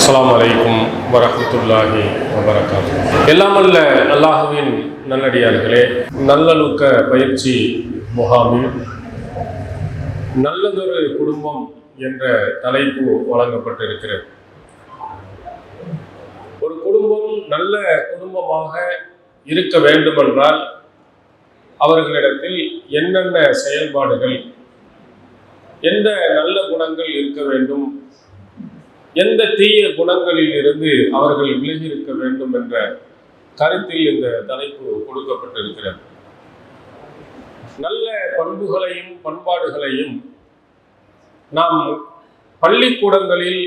அஸ்ஸலாமு அலைக்கும் வரஹ்மத்துல்லாஹி வபரகாத்துஹு. எல்லாமல்ல அல்லாஹுவின் நல்லடியார்களே, நல்லொழுக்க பயிற்சி முகாமில் நல்லதொரு குடும்பம் என்ற தலைப்பு வழங்கப்பட்டிருக்கிறது. ஒரு குடும்பம் நல்ல குடும்பமாக இருக்க வேண்டுமென்றால் அவர்களிடத்தில் என்னென்ன செயல்பாடுகள், எந்த நல்ல குணங்கள் இருக்க வேண்டும், எந்த தீய குணங்களில் இருந்து அவர்கள் விலகி இருக்க வேண்டும் என்ற கருத்தில் இந்த தலைப்பு கொடுக்கப்பட்டிருக்கிறது. நல்ல பண்புகளையும் பண்பாடுகளையும் நாம் பள்ளிக்கூடங்களில்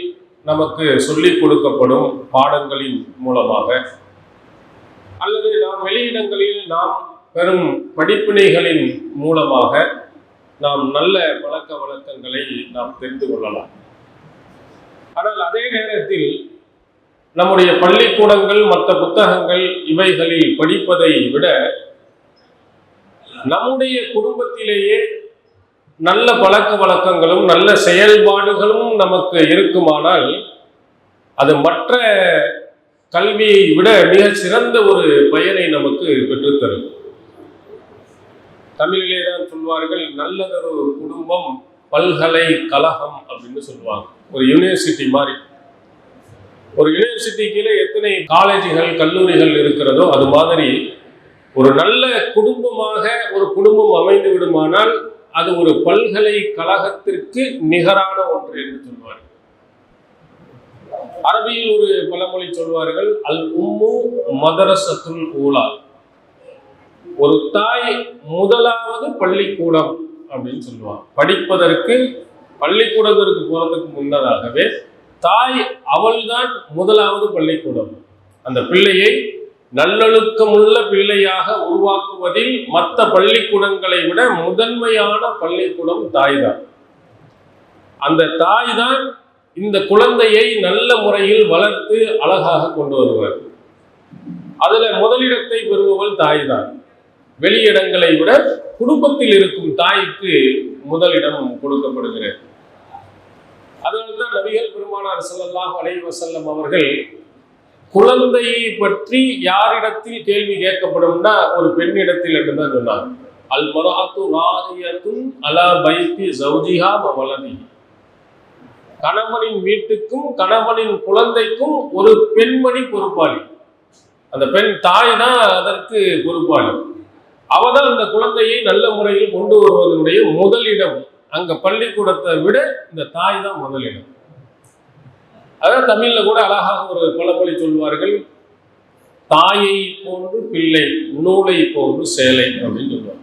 நமக்கு சொல்லிக் கொடுக்கப்படும் பாடங்களின் மூலமாக அல்லது நாம் வெளியிடங்களில் நாம் பெறும் படிப்பினைகளின் மூலமாக நாம் நல்ல பழக்க வழக்கங்களை நாம் தெரிந்து கொள்ளலாம். ஆனால் அதே நேரத்தில் நம்முடைய பள்ளிக்கூடங்கள், மற்ற புத்தகங்கள் இவைகளில் படிப்பதை விட நம்முடைய குடும்பத்திலேயே நல்ல பழக்க வழக்கங்களும் நல்ல செயல்பாடுகளும் நமக்கு இருக்குமானால் அது மற்ற கல்வியை விட மிக சிறந்த ஒரு பயனை நமக்கு பெற்றுத்தரும். தமிழிலே தான் சொல்வார்கள், நல்லதொரு குடும்பம் பல்கலைக்கழகம் அப்படின்னு சொல்லுவாங்க. ஒரு யூனிவர்சிட்டி மாதிரி. ஒரு யூனிவர்சிட்டி கீழே எத்தனை காலேஜுகள் கல்லூரிகள் இருக்கிறதோ அது மாதிரி ஒரு நல்ல குடும்பமாக ஒரு குடும்பம் அமைந்து விடுமானால் அது ஒரு பல்கலைக்கழகத்திற்கு நிகரான ஒன்று என்று சொல்வார்கள். அரபியில் ஒரு பழமொழி சொல்வார்கள், அல் உம்மு மதரசத்துல் ஊலா. ஒரு தாய் முதலாவது பள்ளிக்கூடம் அப்படின்னு சொல்லுவாங்க. படிப்பதற்கு பள்ளிக்கூடத்திற்கு போறதுக்கு முன்னதாகவே தாய் அவள்தான் முதலாவது பள்ளிக்கூடம். அந்த பிள்ளையை நல்லொழுக்கமுள்ள பிள்ளையாக உருவாக்குவதில் மற்ற பள்ளிக்கூடங்களை விட முதன்மையான பள்ளிக்கூடம் தாய் தான். அந்த தாய் தான் இந்த குழந்தையை நல்ல முறையில் வளர்த்து அழகாக கொண்டு வருவார். அதுல முதலிடத்தை பெறுபவள் தாய் தான். வெளியிடங்களை விட குடும்பத்தில் இருக்கும் தாய்க்கு முதலிடம் கொடுக்கப்படுகிறது. அதனால்தான் நபிகள் பெருமானார் ஸல்லல்லாஹு அலைஹி வஸல்லம் அவர்கள் குழந்தையை பற்றி யாரிடத்தில் கேள்வி கேட்கப்படும்னா ஒரு பெண்ணிடத்தில் என்றுதான் சொன்னார். அல் மர்அத்து ராஹியத்துன் அலா பைத்தி ஜௌஜிஹா வ வலதிஹி. கணவனின் வீட்டுக்கும் கணவனின் குழந்தைக்கும் ஒரு பெண்மணி பொறுப்பாளி. அந்த பெண் தாய் தான் அதற்கு பொறுப்பாளி. அவதான் அந்த குழந்தையை நல்ல முறையில் கொண்டு வருவதனுடைய முதலிடம். அங்க பள்ளிக்கூடத்தை விட இந்த தாய் தான் முதலிடம். அதான் தமிழ்ல கூட அழகாக ஒரு பழமொழி சொல்வார்கள், தாயை போன்று பிள்ளை, நூலை போன்று சேலை அப்படின்னு சொல்லுவாங்க.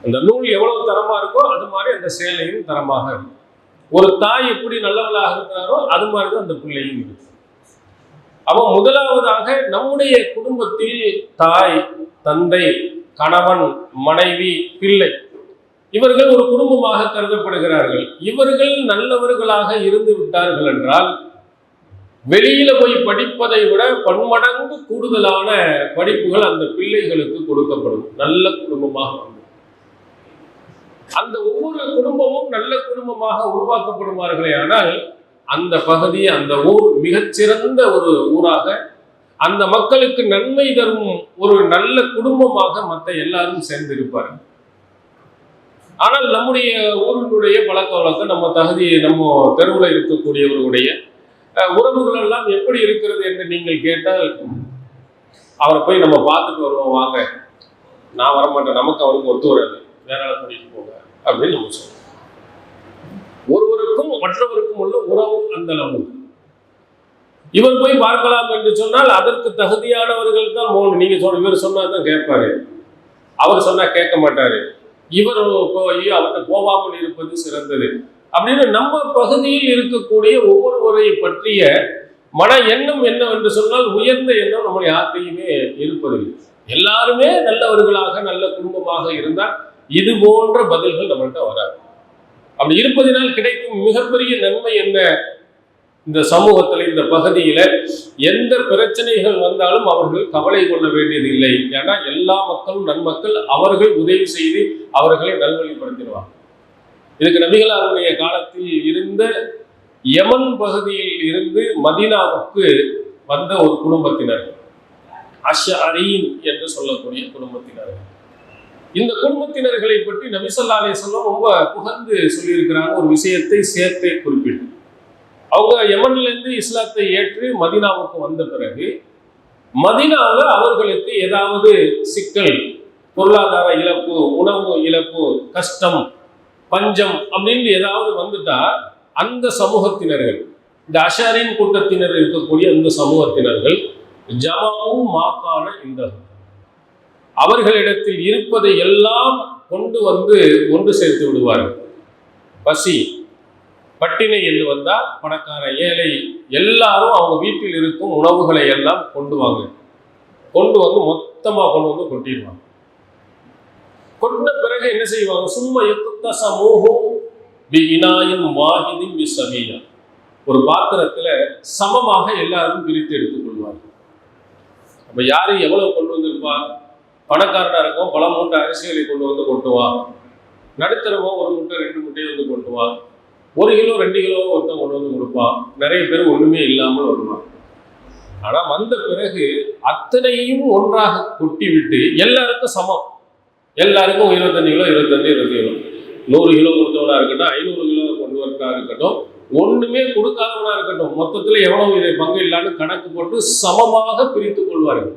அந்த நூல் எவ்வளவு தரமா இருக்கோ அது மாதிரி அந்த சேலையும் தரமாக இருக்கும். ஒரு தாய் எப்படி நல்லவளாக இருக்கிறாரோ அது மாதிரிதான் அந்த பிள்ளையும் இருக்கு. அப்போ முதலாவதாக நம்முடைய குடும்பத்தில் தாய், தந்தை, கணவன், மனைவி, பிள்ளை இவர்கள் ஒரு குடும்பமாக கருதப்படுகிறார்கள். இவர்கள் நல்லவர்களாக இருந்து விட்டார்கள் என்றால் வெளியில போய் படிப்பதை விட பன்மடங்கு கூடுதலான படிப்புகள் அந்த பிள்ளைகளுக்கு கொடுக்கப்படும். நல்ல குடும்பமாக அந்த ஒவ்வொரு குடும்பமும் நல்ல குடும்பமாக உருவாக்கப்படுவார்களே ஆனால் அந்த பகுதி, அந்த ஊர் மிகச்சிறந்த ஒரு ஊராக, அந்த மக்களுக்கு நன்மை தரும் ஒரு நல்ல குடும்பமாக மற்ற எல்லாரும் சேர்ந்திருப்பார்கள். ஆனால் நம்முடைய ஊரினுடைய பழக்க வழக்கம், நம்ம தகுதி, நம்ம தெருவில் இருக்கக்கூடியவர்களுடைய உறவுகள் எல்லாம் எப்படி இருக்கிறது என்று நீங்கள் கேட்டால், அவரை போய் நம்ம பார்த்துட்டு வருவோம், வாங்க, நான் வரமாட்டேன், நமக்கு அவருக்கு ஒத்து வராது, வேற ஆளை கூட்டிட்டு போங்க அப்படின்னு நம்ம சொல்றோம். ஒருவருக்கும் மற்றவருக்கும் உள்ள உறவு அந்த அளவு. இவர் போய் பார்க்கலாம் என்று சொன்னால் அதற்கு தகுதியானவர்கள் தான் போகணும். நீங்க இவர் சொன்னா தான் கேட்பாரு, அவர் சொன்னா கேட்க மாட்டாரு, இவர் போய் அவர்கிட்ட போகாமல் இருப்பது சிறந்தது அப்படின்னு நம்ம பகுதியில் இருக்கக்கூடிய ஒவ்வொருவரை பற்றிய மன எண்ணம் என்னவென்று சொன்னால் உயர்ந்த எண்ணம் நம்ம யார்கிட்டையுமே இருப்பதில்லை. எல்லாருமே நல்லவர்களாக நல்ல குடும்பமாக இருந்தால் இது போன்ற பதில்கள் நம்மகிட்ட வராது. அப்படி இருப்பதனால் கிடைக்கும் மிகப்பெரிய நன்மை என்ன, இந்த சமூகத்தில், இந்த பகுதியில எந்த பிரச்சனைகள் வந்தாலும் அவர்கள் கவலை கொள்ள வேண்டியதில்லை. ஏன்னா எல்லா மக்களும் நன்மக்கள், அவர்கள் உதவி செய்து அவர்களை நல்வழிப்படுத்திடுவாங்க. இதுக்கு நபிகளாருடைய காலத்தில் இருந்த யமன் பகுதியில் இருந்து மதீனாவுக்கு வந்த ஒரு குடும்பத்தினர், அஷ்அரீன் என்று சொல்லக்கூடிய குடும்பத்தினர். இந்த குடும்பத்தினர்களை பற்றி நபி ஸல்லல்லாஹு அலைஹி வஸல்லம் ரொம்ப புகழ்ந்து சொல்லியிருக்கிறாங்க. ஒரு விஷயத்தை சேர்த்தே குறிப்பிட்டு, அவங்க யமன்ல இருந்து இஸ்லாத்தை ஏற்று மதீனாவுக்கு வந்த பிறகு மதீனாவில் அவர்களுக்கு ஏதாவது சிக்கல், பொருளாதார இழப்பு, உணவு இழப்பு, கஷ்டம், பஞ்சம் அப்படின்னு ஏதாவது வந்துட்டா அந்த சமூகத்தினர்கள், இந்த அஷாரின் கூட்டத்தினர் இருக்கக்கூடிய அந்த சமூகத்தினர்கள் ஜமாவு மாக்கான இந்த அவர்களிடத்தில் இருப்பதை எல்லாம் கொண்டு வந்து ஒன்று சேர்த்து விடுவார்கள். பசி பட்டினை என்று வந்தா பணக்கார ஏழை எல்லாரும் அவங்க வீட்டில் இருக்கும் உணவுகளை எல்லாம் கொண்டு வந்து மொத்தமாக கொண்டு வந்து கொட்டிடுவாங்க. கொண்ட பிறகு என்ன செய்வாங்க? சும்மா எத்த சமூகம் ஒரு பாத்திரத்துல சமமாக எல்லாரும் பிரித்து எடுத்துக்கொள்வார்கள். அப்ப யாரு எவ்வளவு கொண்டு வந்திருப்பா? பணக்காரனா இருக்கும் பல மூட்டை அரிசிகளை கொண்டு வந்து கொட்டுவான். நடுத்தரவோ ஒரு முட்டை 2 முட்டையை வந்து கொட்டுவான். 1 கிலோ 2 கிலோ ஒருத்தன் கொண்டு வந்து கொடுப்பான். நிறைய பேர் ஒண்ணுமே இல்லாமல் வருவான். ஆனா வந்த பிறகு அத்தனையும் ஒன்றாக கொட்டி விட்டு எல்லாருக்கும் சமம், எல்லாருக்கும் 25 கிலோ 20 கிலோ 100 கிலோ கொடுத்தவனா இருக்கட்டும், 500 கிலோ கொண்டு வரா இருக்கட்டும், ஒண்ணுமே கொடுக்காதவனா இருக்கட்டும், மொத்தத்துல எவ்வளவு இதை பங்கு இல்லான்னு கணக்கு போட்டு சமமாக பிரித்துக் கொள்வார்கள்.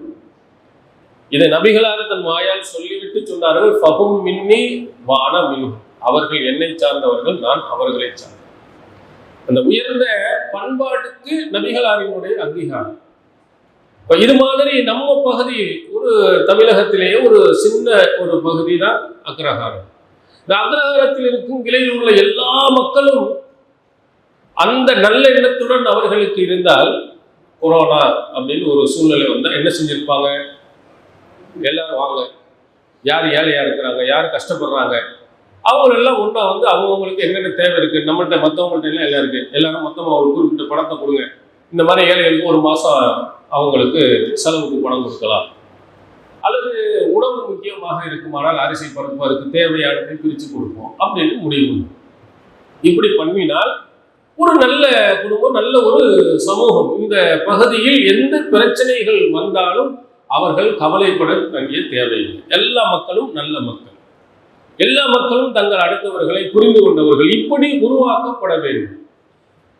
இதை நபிகளார் தன் வாயால் சொல்லிவிட்டு சொன்னார்கள், ஃபஹும் மின்னி வான மின்ஹும், அவர்கள் என்னை சார்ந்தவர்கள், நான் அவர்களை சார்ந்தேன். அந்த உயர்ந்த பண்பாட்டுக்கு நபிகளாரினுடைய அங்கீகாரம். இது மாதிரி நம்ம பகுதி, ஒரு தமிழகத்திலேயே ஒரு சின்ன ஒரு பகுதி தான் அக்ரஹாரம். இந்த அக்ரஹாரத்தில் இருக்கும் கிளையில் உள்ள எல்லா மக்களும் அந்த நல்ல எண்ணத்துடன் அவர்களுக்கு இருந்தால், கொரோனா அப்படின்னு ஒரு சூழ்நிலை வந்தால் என்ன செஞ்சிருப்பாங்க? எல்லாரும் வாங்க, யார் ஏழையா இருக்கிறாங்க, யார் கஷ்டப்படுறாங்க, அவங்களெல்லாம் ஒன்றா வந்து அவங்களுக்கு என்னென்ன தேவை இருக்கு, நம்மள்கிட்ட மற்றவங்கள்ட்ட எல்லாம் எல்லாம் இருக்கு, எல்லாரும் மொத்தமாக ஒரு குறிப்பிட்ட பணத்தை கொடுங்க, இந்த மாதிரி ஏழைகளுக்கு ஒரு மாதம் அவங்களுக்கு செலவுக்கு பணம் கொடுக்கலாம், அல்லது உணவு முக்கியமாக இருக்குமானால் அரிசி பருப்பு அதுக்கு தேவையானதை பிரித்து கொடுப்போம் அப்படின்னு முடிவு. இப்படி பண்ணினால் ஒரு நல்ல குடும்பம், நல்ல ஒரு சமூகம். இந்த பகுதியில் எந்த பிரச்சனைகள் வந்தாலும் அவர்கள் கவலைப்பட வேண்டிய தேவையில்லை. எல்லா மக்களும் நல்ல மக்கள், எல்லா மக்களும் தங்கள் அடுத்தவர்களை புரிந்து கொண்டவர்கள். இப்படி உருவாக்கப்பட வேண்டும்.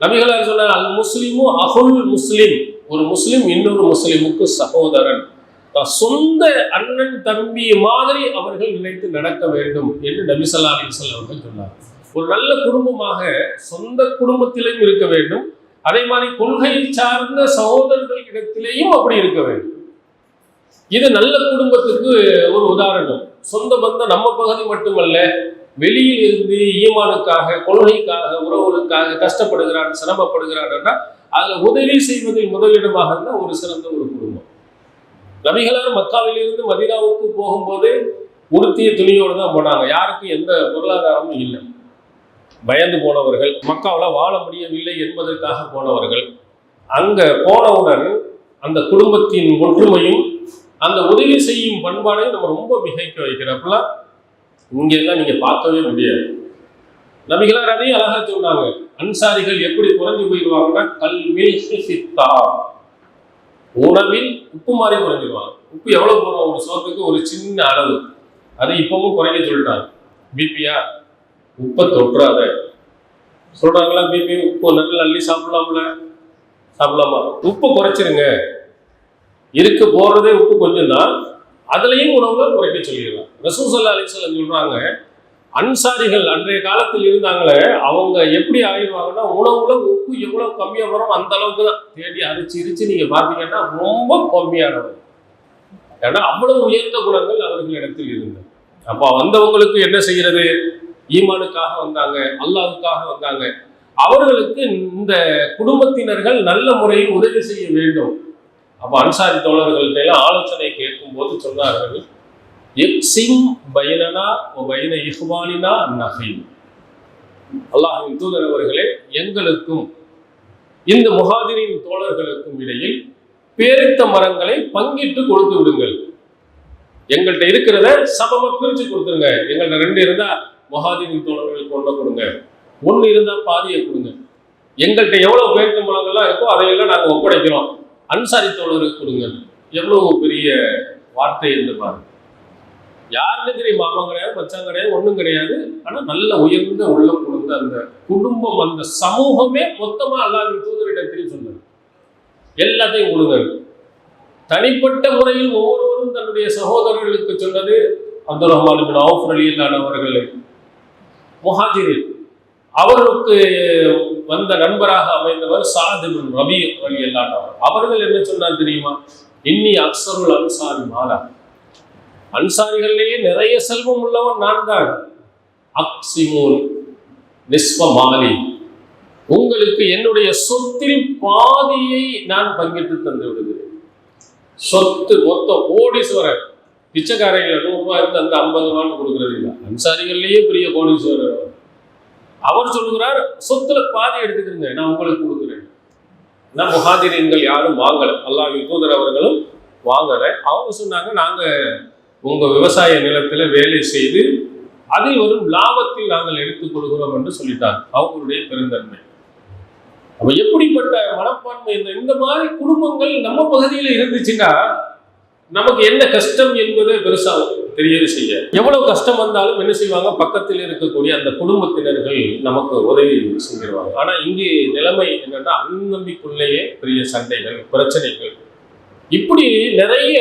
நபிகளார் சொன்னார், அல் முஸ்லிமு அஹுல் முஸ்லிம், ஒரு முஸ்லிம் இன்னொரு முஸ்லிமுக்கு சகோதரன், சொந்த அண்ணன் தம்பி மாதிரி அவர்கள் நினைத்து நடக்க வேண்டும் என்று நபி ஸல்லல்லாஹு அலைஹி வஸல்லம் அவர்கள் சொன்னார். ஒரு நல்ல குடும்பமாக சொந்த குடும்பத்திலும் இருக்க வேண்டும், அதே மாதிரி கொள்கை சார்ந்த சகோதரர்கள் இடத்திலேயும் அப்படி இருக்க வேண்டும். இது நல்ல குடும்பத்துக்கு ஒரு உதாரணம். சொந்த பந்தம் நம்ம பகுதி மட்டுமல்ல, வெளியில் இருந்து ஈமானுக்காக, கொள்கைக்காக, உறவுகளுக்காக கஷ்டப்படுகிறான், சிரமப்படுகிறான்னா அதுல உதவி செய்வதில் முதலிடமாக இருந்தால் ஒரு சிறந்த ஒரு குடும்பம். நபிகளார் மக்காவிலிருந்து மதீனாவுக்கு போகும்போது உடுத்திய துணியோடு தான் போனாங்க. யாருக்கும் எந்த பொருளாதாரமும் இல்லை. பயந்து போனவர்கள், மக்காவில் வாழ முடியவில்லை என்பதற்காக போனவர்கள். அங்க போனவுடன் அந்த குடும்பத்தின் ஒற்றுமையும் அந்த உதவி செய்யும் பண்பாடையும் நம்ம ரொம்ப மிகைக்க வைக்கிறப்பெல்லாம் இங்கெல்லாம் நீங்க பார்க்கவே முடியாது. நபிகளார் அதையும் அழகா சொன்னாங்க. அன்சாரிகள் எப்படி குறைஞ்சு போயிடுவாங்கன்னா, கல்மில் சித்தா, உணவில் உப்பு மாதிரி குறைஞ்சிடுவாங்க. உப்பு எவ்வளவு போறோம் ஒரு சோத்துக்கு? ஒரு சின்ன அளவு. அதை இப்பவும் குறைக்க சொல்லிட்டாங்க. பிபியா, உப்பை தொற்றாத சொல்றாங்களா? பிபி உப்பு நல்லா அள்ளி சாப்பிடலாமா? உப்பு குறைச்சிருங்க. இருக்க போறதே உப்பு கொஞ்சம் தான், அதுலயும் உணவுல குறைக்க சொல்லிடலாம். ரசூல் ஸல்லல்லாஹு அலைஹி வஸல்லம் சொல்றாங்க, அன்சாரிகள் அன்றைய காலத்தில் இருந்தாங்களே, அவங்க எப்படி ஆயிடுவாங்கன்னா, உணவுல உப்பு எவ்வளவு கம்மியா வரும் அந்த அளவுக்கு தான் தேடி அரிச்சு நீங்க பார்த்தீங்கன்னா ரொம்ப கம்மியானது. ஏன்னா அவ்வளவு உயர்ந்த குணங்கள் அவர்களிடத்தில் இருந்தது. அப்ப வந்தவங்களுக்கு என்ன செய்யறது? ஈமானுக்காக வந்தாங்க, அல்லாஹ்வுக்காக வந்தாங்க. அவர்களுக்கு இந்த குடும்பத்தினர்கள் நல்ல முறையில் உதவி செய்ய வேண்டும். அப்ப அன்சாரி தோழர்கள்ட்ட எல்லாம் ஆலோசனை கேட்கும் போது சொன்னார்கள், இக்ஸிம் பைனனா வ பைன இஹ்வானினா நஹீம், அல்லாஹ்வின் தூதர் அவர்களே, எங்களுக்கும் இந்த முஹாஜிரின் தோழர்களுக்கும் இடையில் பேரித்த மரங்களை பங்கிட்டு கொடுத்து விடுங்கள். எங்கள்கிட்ட இருக்கிறத சமமா பிரிச்சு கொடுத்துருங்க. எங்கள்கிட்ட 2 இருந்தா முஹாஜிரின் தோழர்களுக்கு 1 கொடுங்க, 1 இருந்தா பாதியை கொடுங்க. எங்கள்கிட்ட எவ்வளவு பேரிச்சம்பழங்கள்லாம் இருக்கோ அதையெல்லாம் நாங்கள் ஒப்படைக்கிறோம், அன்சாரி தோழருக்கு கொடுங்க. எவ்வளவு பெரிய வார்த்தை என்று பாருங்க. யாருன்னு தெரியும், மாமன் கிடையாது, மச்சான் கிடையாது, ஒன்றும் கிடையாது. ஆனா நல்ல உயர்ந்த உள்ளம் கொடுத்த அந்த குடும்பம், அந்த சமூகமே மொத்தமா அல்லாஹ்வின் தூதரிடத்தில் சொன்னது, எல்லாத்தையும் கொடுங்க. தனிப்பட்ட முறையில் ஒவ்வொருவரும் தன்னுடைய சகோதரர்களுக்கு சொன்னது. அப்துல் ரஹ்மான் பின் அவுஃப் ரலியல்லாஹு அவர்கள் முஹாஜிரின், அவர்களுக்கு வந்த நண்பராக அமைந்தவர் சாத் பின் ரபீ ரலியல்லாஹு அன்ஹு. அவர்கள் என்ன சொன்னார் தெரியுமா? இன்னி அக்ஸருல் அன்சாரி மாலா, அன்சாரிகளிலேயே நிறைய செல்வம் உள்ளவன் நான் தான். அக்ஸிமூன் நிஸ்ஃப மாலி, உங்களுக்கு என்னுடைய சொத்தில் பாதியை நான் பங்கிட்டு தந்து விடுகிறேன். சொத்து மொத்தம் கோடீஸ்வரர், பிச்சைக்காரையில் 100 ரூபாய் இருந்து அந்த 50 ரூபான்னு கொடுக்கறது இல்லை. அன்சாரிகள்லேயே பெரிய கோடீஸ்வரர் அவர் சொல்லுகிறார், சொத்துல பாதி எடுத்துக்கிறீங்க, நான் உங்களுக்கு கொடுக்குறேன். நான் முஹாஜிரீன்கள் யாரும் வாங்கலை, அல்லாஹ்வின் தூதர் அவர்களும் வாங்கலை. அவங்க சொன்னாங்க, நாங்க உங்க விவசாய நிலத்துல வேலை செய்து அதில் வரும் லாபத்தில் நாங்கள் எடுத்துக் கொள்கிறோம் என்று சொல்லிட்டாங்க. அவங்களுடைய பெருந்தன்மை. அப்ப எப்படிப்பட்ட மனப்பான்மை! இந்த மாதிரி குடும்பங்கள் நம்ம பகுதியில் இருந்துச்சுன்னா நமக்கு என்ன கஷ்டம் என்பதை பெருசா தெரியவே செய்ய. எவ்வளவு கஷ்டம் வந்தாலும் என்ன செய்வாங்க, பக்கத்தில் இருக்கக்கூடிய அந்த குடும்பத்தினர்கள் நமக்கு உதவி செஞ்சிருவாங்க. ஆனா இங்கே நிலைமை என்னன்னா, அன்னம்பிக்குள்ளேயே பெரிய சண்டைகள், பிரச்சனைகள், இப்படி நிறைய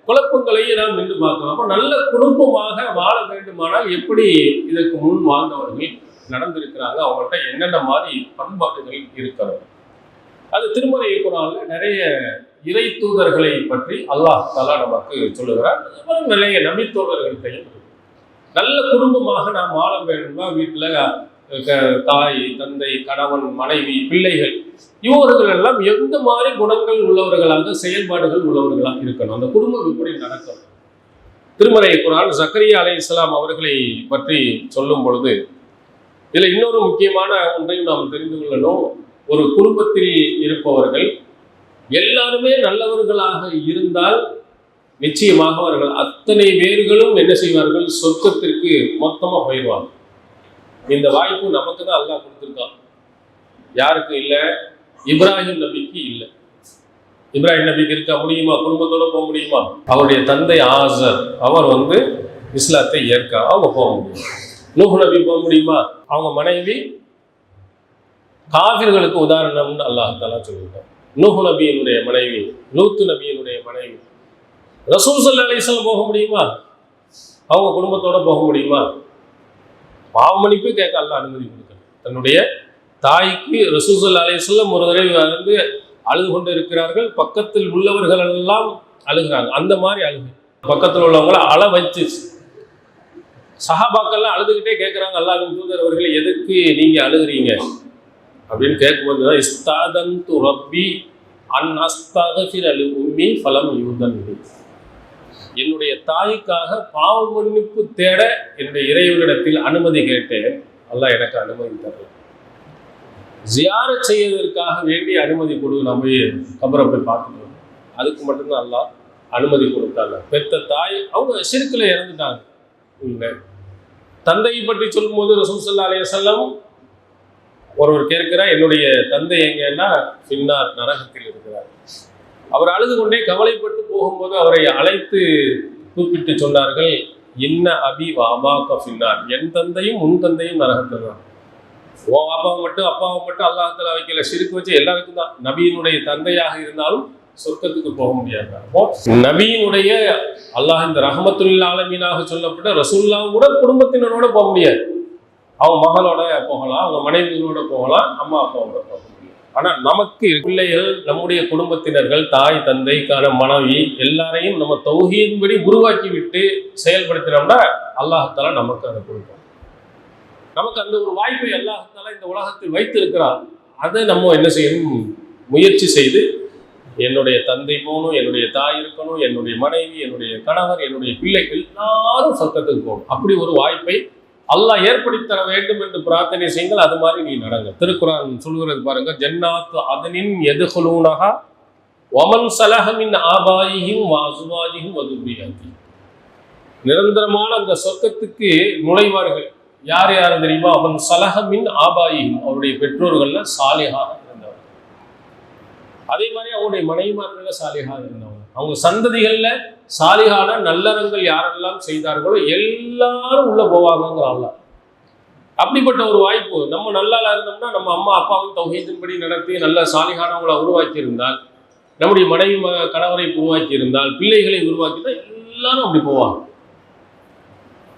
குழப்பங்களையே நாம் நின்று பார்க்கிறோம். அப்ப நல்ல குடும்பமாக வாழ வேண்டுமானால் எப்படி இதற்கு முன் வாழ்ந்தவர்கள் நடந்திருக்கிறாங்க, அவங்கள்ட்ட என்னென்ன மாதிரி பண்பாடுகள் இருக்கிறது. அது திருமறை குர்ஆன்ல நிறைய இறை தூதர்களை பற்றி அல்லாஹ் தஆலா நமக்கு சொல்லுகிறார். நிறைய நபி தோழர்களையும் நல்ல குடும்பமாக நாம் வாழ வேண்டுமா, வீட்டில் தாய், தந்தை, கணவன், மனைவி, பிள்ளைகள், இவர்கள் எல்லாம் எந்த மாதிரி குணங்கள் உள்ளவர்களாக, செயல்பாடுகள் உள்ளவர்களாக இருக்கணும், அந்த குடும்பம் எப்படி நடக்கும். திருமறை குர்ஆன் ஜக்கரியா அலைஹிஸ்ஸலாம் அவர்களை பற்றி சொல்லும் பொழுது இதில் இன்னொரு முக்கியமான ஒன்றையும் நாம் தெரிந்து கொள்ளணும். ஒரு குடும்பத்தில் இருப்பவர்கள் எல்லாருமே நல்லவர்களாக இருந்தால் நிச்சயமாக அவர்கள் அத்தனை பேர்களும் என்ன செய்வார்கள், சொர்க்கத்திற்கு மொத்தமாக போயிடுவாங்க. இந்த வாய்ப்பு நமக்கு தான் அல்லாஹ் கொடுத்துருக்கான். யாருக்கு இல்லை? இப்ராஹிம் நபிக்கு இல்லை. இப்ராஹிம் நபிக்கு இருக்க முடியுமா? குடும்பத்தோட போக முடியுமா? அவருடைய தந்தை ஆசர், அவர் இஸ்லாத்தை ஏற்க அவங்க போக முடியும். நூஹ் நபி போக முடியுமா? அவங்க மனைவி காஃபிர்களுக்கு உதாரணம்னு அல்லாஹ் தஆலா சொல்லிட்டார். நூஹ் நபியினுடைய மனைவி, லூத் நபியினுடைய மனைவி. ரசூல் ஸல்லல்லாஹு அலைஹி வஸல்லம் போக முடியுமா? அவங்க குடும்பத்தோட போக முடியுமா? பாவமன்னிப்பு கேட்க அல்லாஹ் அனுமதி கொடுக்கணும். தன்னுடைய தாய்க்கு ரசூல் ஸல்லல்லாஹு அலைஹி வஸல்லம் ஒரு தடவை அழுது கொண்டு இருக்கிறார்கள். பக்கத்தில் உள்ளவர்கள் எல்லாம் அழுகிறாங்க. அந்த மாதிரி அழுகு பக்கத்தில் உள்ளவங்களை அழ வச்சு சஹாபாக்கள்லாம் அழுதுகிட்டே கேட்குறாங்க, அல்லாஹ்வின் தூதர் அவர்களே, எதுக்கு நீங்க அழுகிறீங்க அப்படின்னு கேட்கும்போது தான், இஸ்தாதன்து ரப்பி அன் அஸ்தக்ஃபிர லி உம்மி ஃபலம் யூதன், என்னுடைய தாய்க்காக பாவ மன்னிப்பு தேட என்னுடைய இறைவனிடத்தில் அனுமதி கேட்டேன், அல்லாஹ் எனக்கு அனுமதி தரல. ஜியாரத் செய்வதற்காக வேண்டி அனுமதி கொடு, நம்ம கபரை போய் பார்த்துக்கணும், அதுக்கு மட்டும்தான் அல்லாஹ் அனுமதி கொடுத்தாங்க. பெத்த தாய் அவங்க ஷிர்க்ல இறந்துட்டாங்க. தந்தையை பற்றி சொல்லும்போது ரசூல் ஸல்லல்லாஹு அலைஹி வஸல்லம் ஒருவர் கேட்கிறார், என்னுடைய தந்தை எங்கன்னா பின்னார் நரகத்தில் இருக்கிறார். அவர் அழுது கொண்டே கவலைப்பட்டு போகும்போது அவரை அழைத்து கூப்பிட்டு சொன்னார்கள், இன்ன அபி வாபாக்க பின்னார், என் தந்தையும் உன் தந்தையும் நரகத்தில் தான். ஓ அப்பாவை மட்டும் அல்லாஹ் தஆலா வைக்கல, ஷிர்க் வச்சு எல்லாருக்கும் தான். நபியினுடைய தந்தையாக இருந்தாலும் சொர்க்கத்துக்கு போக முடியாது. அப்போ நபியினுடைய அல்லாஹ் இந்த ரஹ்மத்துல் ஆலமீனாக சொல்லப்பட்ட ரசூலுல்லாஹ் கூட குடும்பத்தினரோட போக முடியாது. அவங்க மகளோட போகலாம், அவங்க மனைவிகளோட போகலாம், அம்மா அப்பாவோட போக முடியும். ஆனா நமக்கு பிள்ளைகள், நம்முடைய குடும்பத்தினர்கள், தாய் தந்தை, மனைவி எல்லாரையும் நம்ம தௌஹீதின்படி உருவாக்கி விட்டு செயல்படுத்தினோம்னா அல்லாஹ் தஆலா நமக்கு அதை கொடுப்போம். நமக்கு அந்த ஒரு வாய்ப்பை அல்லாஹ் தஆலா இந்த உலகத்தில் வைத்திருக்கிறார். அதை நம்ம என்ன செய்யணும், முயற்சி செய்து என்னுடைய தந்தை போகணும், என்னுடைய தாய் இருக்கணும், என்னுடைய மனைவி, என்னுடைய கணவர், என்னுடைய பிள்ளைகள் எல்லாரும் சொர்க்கத்துக்கு போகணும். அப்படி ஒரு வாய்ப்பை அல்லாஹ் ஏற்படுத்தி தர வேண்டும் என்று பிரார்த்தனை செய்யுங்கள். அது மாதிரி நீ நடங்க. திருக்குர்ஆன் சொல்கிறது பாருங்க, ஜன்னாத்து அதனின் யதுகுலூனஹா வமன் ஸலஹ மின் ஆபாயிஹிம் வ அஸ்வாஜிஹிம் வ துர்ரிய்யத்திஹிம், நிரந்தரமான அந்த சொர்க்கத்துக்கு நுழைவார்கள். யார் யார் தெரியுமா? அவன் சலஹமின் ஆபாயியும், அவருடைய பெற்றோர்கள்ல சாலிஹாக இருந்தவங்க. அதே மாதிரி அவங்களுடைய மனைவிமார்கள்ல சாலிஹாக இருந்தவங்க. அவங்க சந்ததிகள்ல சாலிஹான நல்லறங்கள் யாரெல்லாம் செய்தார்களோ எல்லாரும் உள்ள போவாங்கிறாங்களா. அப்படிப்பட்ட ஒரு வாய்ப்பு நம்ம நல்லால இருந்தோம்னா, நம்ம அம்மா அப்பாவின் தௌஹீதின்படி நடத்தி நல்ல சாலிஹானவங்களை உருவாக்கி இருந்தால், நம்முடைய மனைவி கணவரை உருவாக்கி இருந்தால், பிள்ளைகளை உருவாக்கிதான் எல்லாரும் அப்படி போவாங்க.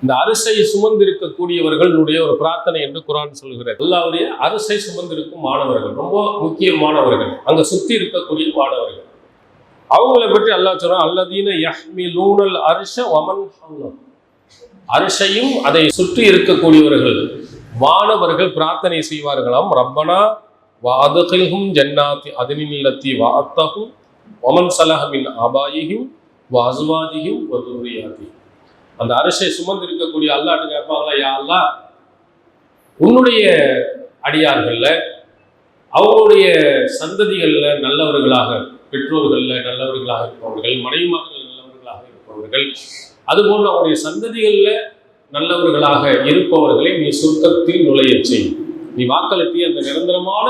இந்த அரிசை சுமந்திருக்கக்கூடியவர்களுடைய ஒரு பிரார்த்தனை என்று குர்ஆன் சொல்கிறது. அல்லாஹ்வுடைய அரிசை சுமந்திருக்கும் மாணவர்கள், ரொம்ப முக்கியமானவர்கள், அங்க சுத்தி இருக்கக்கூடிய மாணவர்கள், அவங்களை பற்றி அல்லாஹ் சொல்றான், அல்லதீன யஹ்மிலூனல் அர்ஷ வமன் ஹவ்லஹு. அரிசையும் அதை சுற்றி இருக்கக்கூடியவர்கள் வானவர்கள் பிரார்த்தனை செய்வார்களாம், ரப்பனா வஅத்கில்ஹும் ஜன்னாத்தி அத்னில்லத்தி வஅத்தஹும் வமன் ஸலஹ மின் ஆபாயிஹிம் வஅஸ்வாஜிஹிம் வதுர்ரியாத்திஹிம். அந்த அரிசை சுமந்து இருக்கக்கூடிய அல்லாஹ்ட்ட கேட்பாங்களா, யா அல்லாஹ், உன்னுடைய அடியார்கள்ல அவங்களுடைய சந்ததிகள்ல நல்லவர்களாக, பெற்றோர்கள்ல நல்லவர்களாக இருப்பவர்கள், மனைவிமார்கள் நல்லவர்களாக இருப்பவர்கள், அதுபோன்று அவருடைய சந்ததிகள்ல நல்லவர்களாக இருப்பவர்களை நீ சொர்க்கத்தில் நுழைய செய். நீ வாக்களித்து அந்த நிரந்தரமான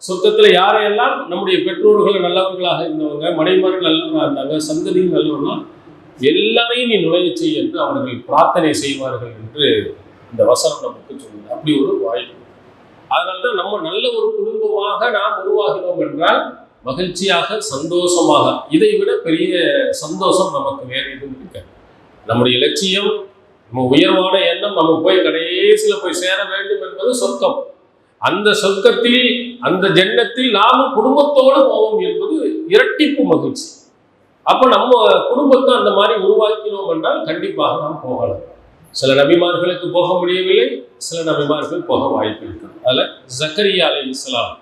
சொர்க்கத்துல யாரையெல்லாம் நம்முடைய பெற்றோர்கள் நல்லவர்களாக இருந்தவங்க, மனைவிமார்கள் நல்லவர்களாக இருந்தாங்க, சந்ததியும் நல்லவர்களா, எல்லாரையும் நீ நுழைய செய் என்று அவர்கள் பிரார்த்தனை செய்வார்கள் என்று இந்த வசனம் நமக்கு சொல்லுது. அப்படி ஒரு வாய்ப்பு. அதனால்தான் நம்ம நல்ல ஒரு குடும்பமாக நாம் உருவாகினோம் என்றால் மகிழ்ச்சியாக, சந்தோஷமாக, இதை விட பெரிய சந்தோஷம் நமக்கு வேற எதுவும் இருக்காது. நம்முடைய லட்சியம், நம்ம உயர்வான எண்ணம், நம்ம போய் கடைசியில் போய் சேர வேண்டும் என்பது சொர்க்கம். அந்த சொர்க்கத்தில், அந்த ஜன்னத்தில் நாமும் குடும்பத்தோடு போவோம் என்பது இரட்டிப்பு மகிழ்ச்சி. அப்போ நம்ம குடும்பத்தை அந்த மாதிரி உருவாக்கினோம் என்றால் கண்டிப்பாக நாம் போகலாம். சில நபிமார்களுக்கு போக முடியவில்லை, சில நபிமார்கள் போக வாய்ப்பு இருக்கு. அதில் ஜக்கரியா அலைஹிஸ்ஸலாம்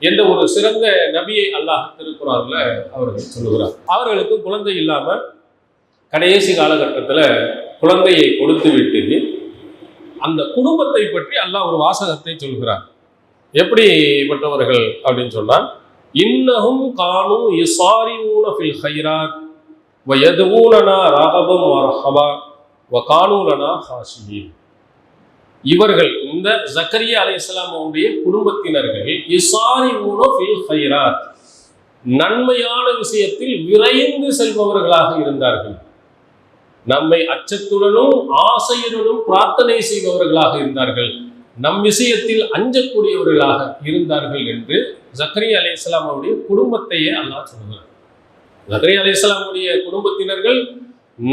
என்ற ஒரு சிறந்த நபியை அல்லாஹ் திருக்குர்ஆன்ல அவர்கள் சொல்லுகிறார். அவர்களுக்கு குழந்தை இல்லாமல் கடைசி காலகட்டத்தில் குழந்தையை கொடுத்து விட்டு அந்த குடும்பத்தை பற்றி அல்லாஹ் ஒரு வாசகத்தை சொல்கிறார். எப்படிப்பட்டவர்கள் அப்படின்னு சொன்னால், இன்னஹும் கானூ யுஸாரிஊன ஃபில் கைராத் வ யதுஊனனா ரகபம் வ ரஹபா வ கானூ லனா ஹாஷியின். இவர்கள், இந்த ஜக்கரியா அலைஹிஸ்ஸலாம் அவருடைய குடும்பத்தினர்கள், யுஸாரிஊன ஃபில் கைராத், நன்மையான விஷயத்தில் விரைந்து செல்பவர்களாக இருந்தார்கள். நம்மை அச்சத்துடனும் ஆசையுடனும் பிரார்த்தனை செய்பவர்களாக இருந்தார்கள். நம் விஷயத்தில் அஞ்சக்கூடியவர்களாக இருந்தார்கள் என்று ஜக்கரியா அலைஹிஸ்ஸலாம் அவருடைய குடும்பத்தையே அல்லாஹ் சொல்கிறார். ஜக்கரியா அலைஹிஸ்ஸலாம் அவருடைய குடும்பத்தினர்கள்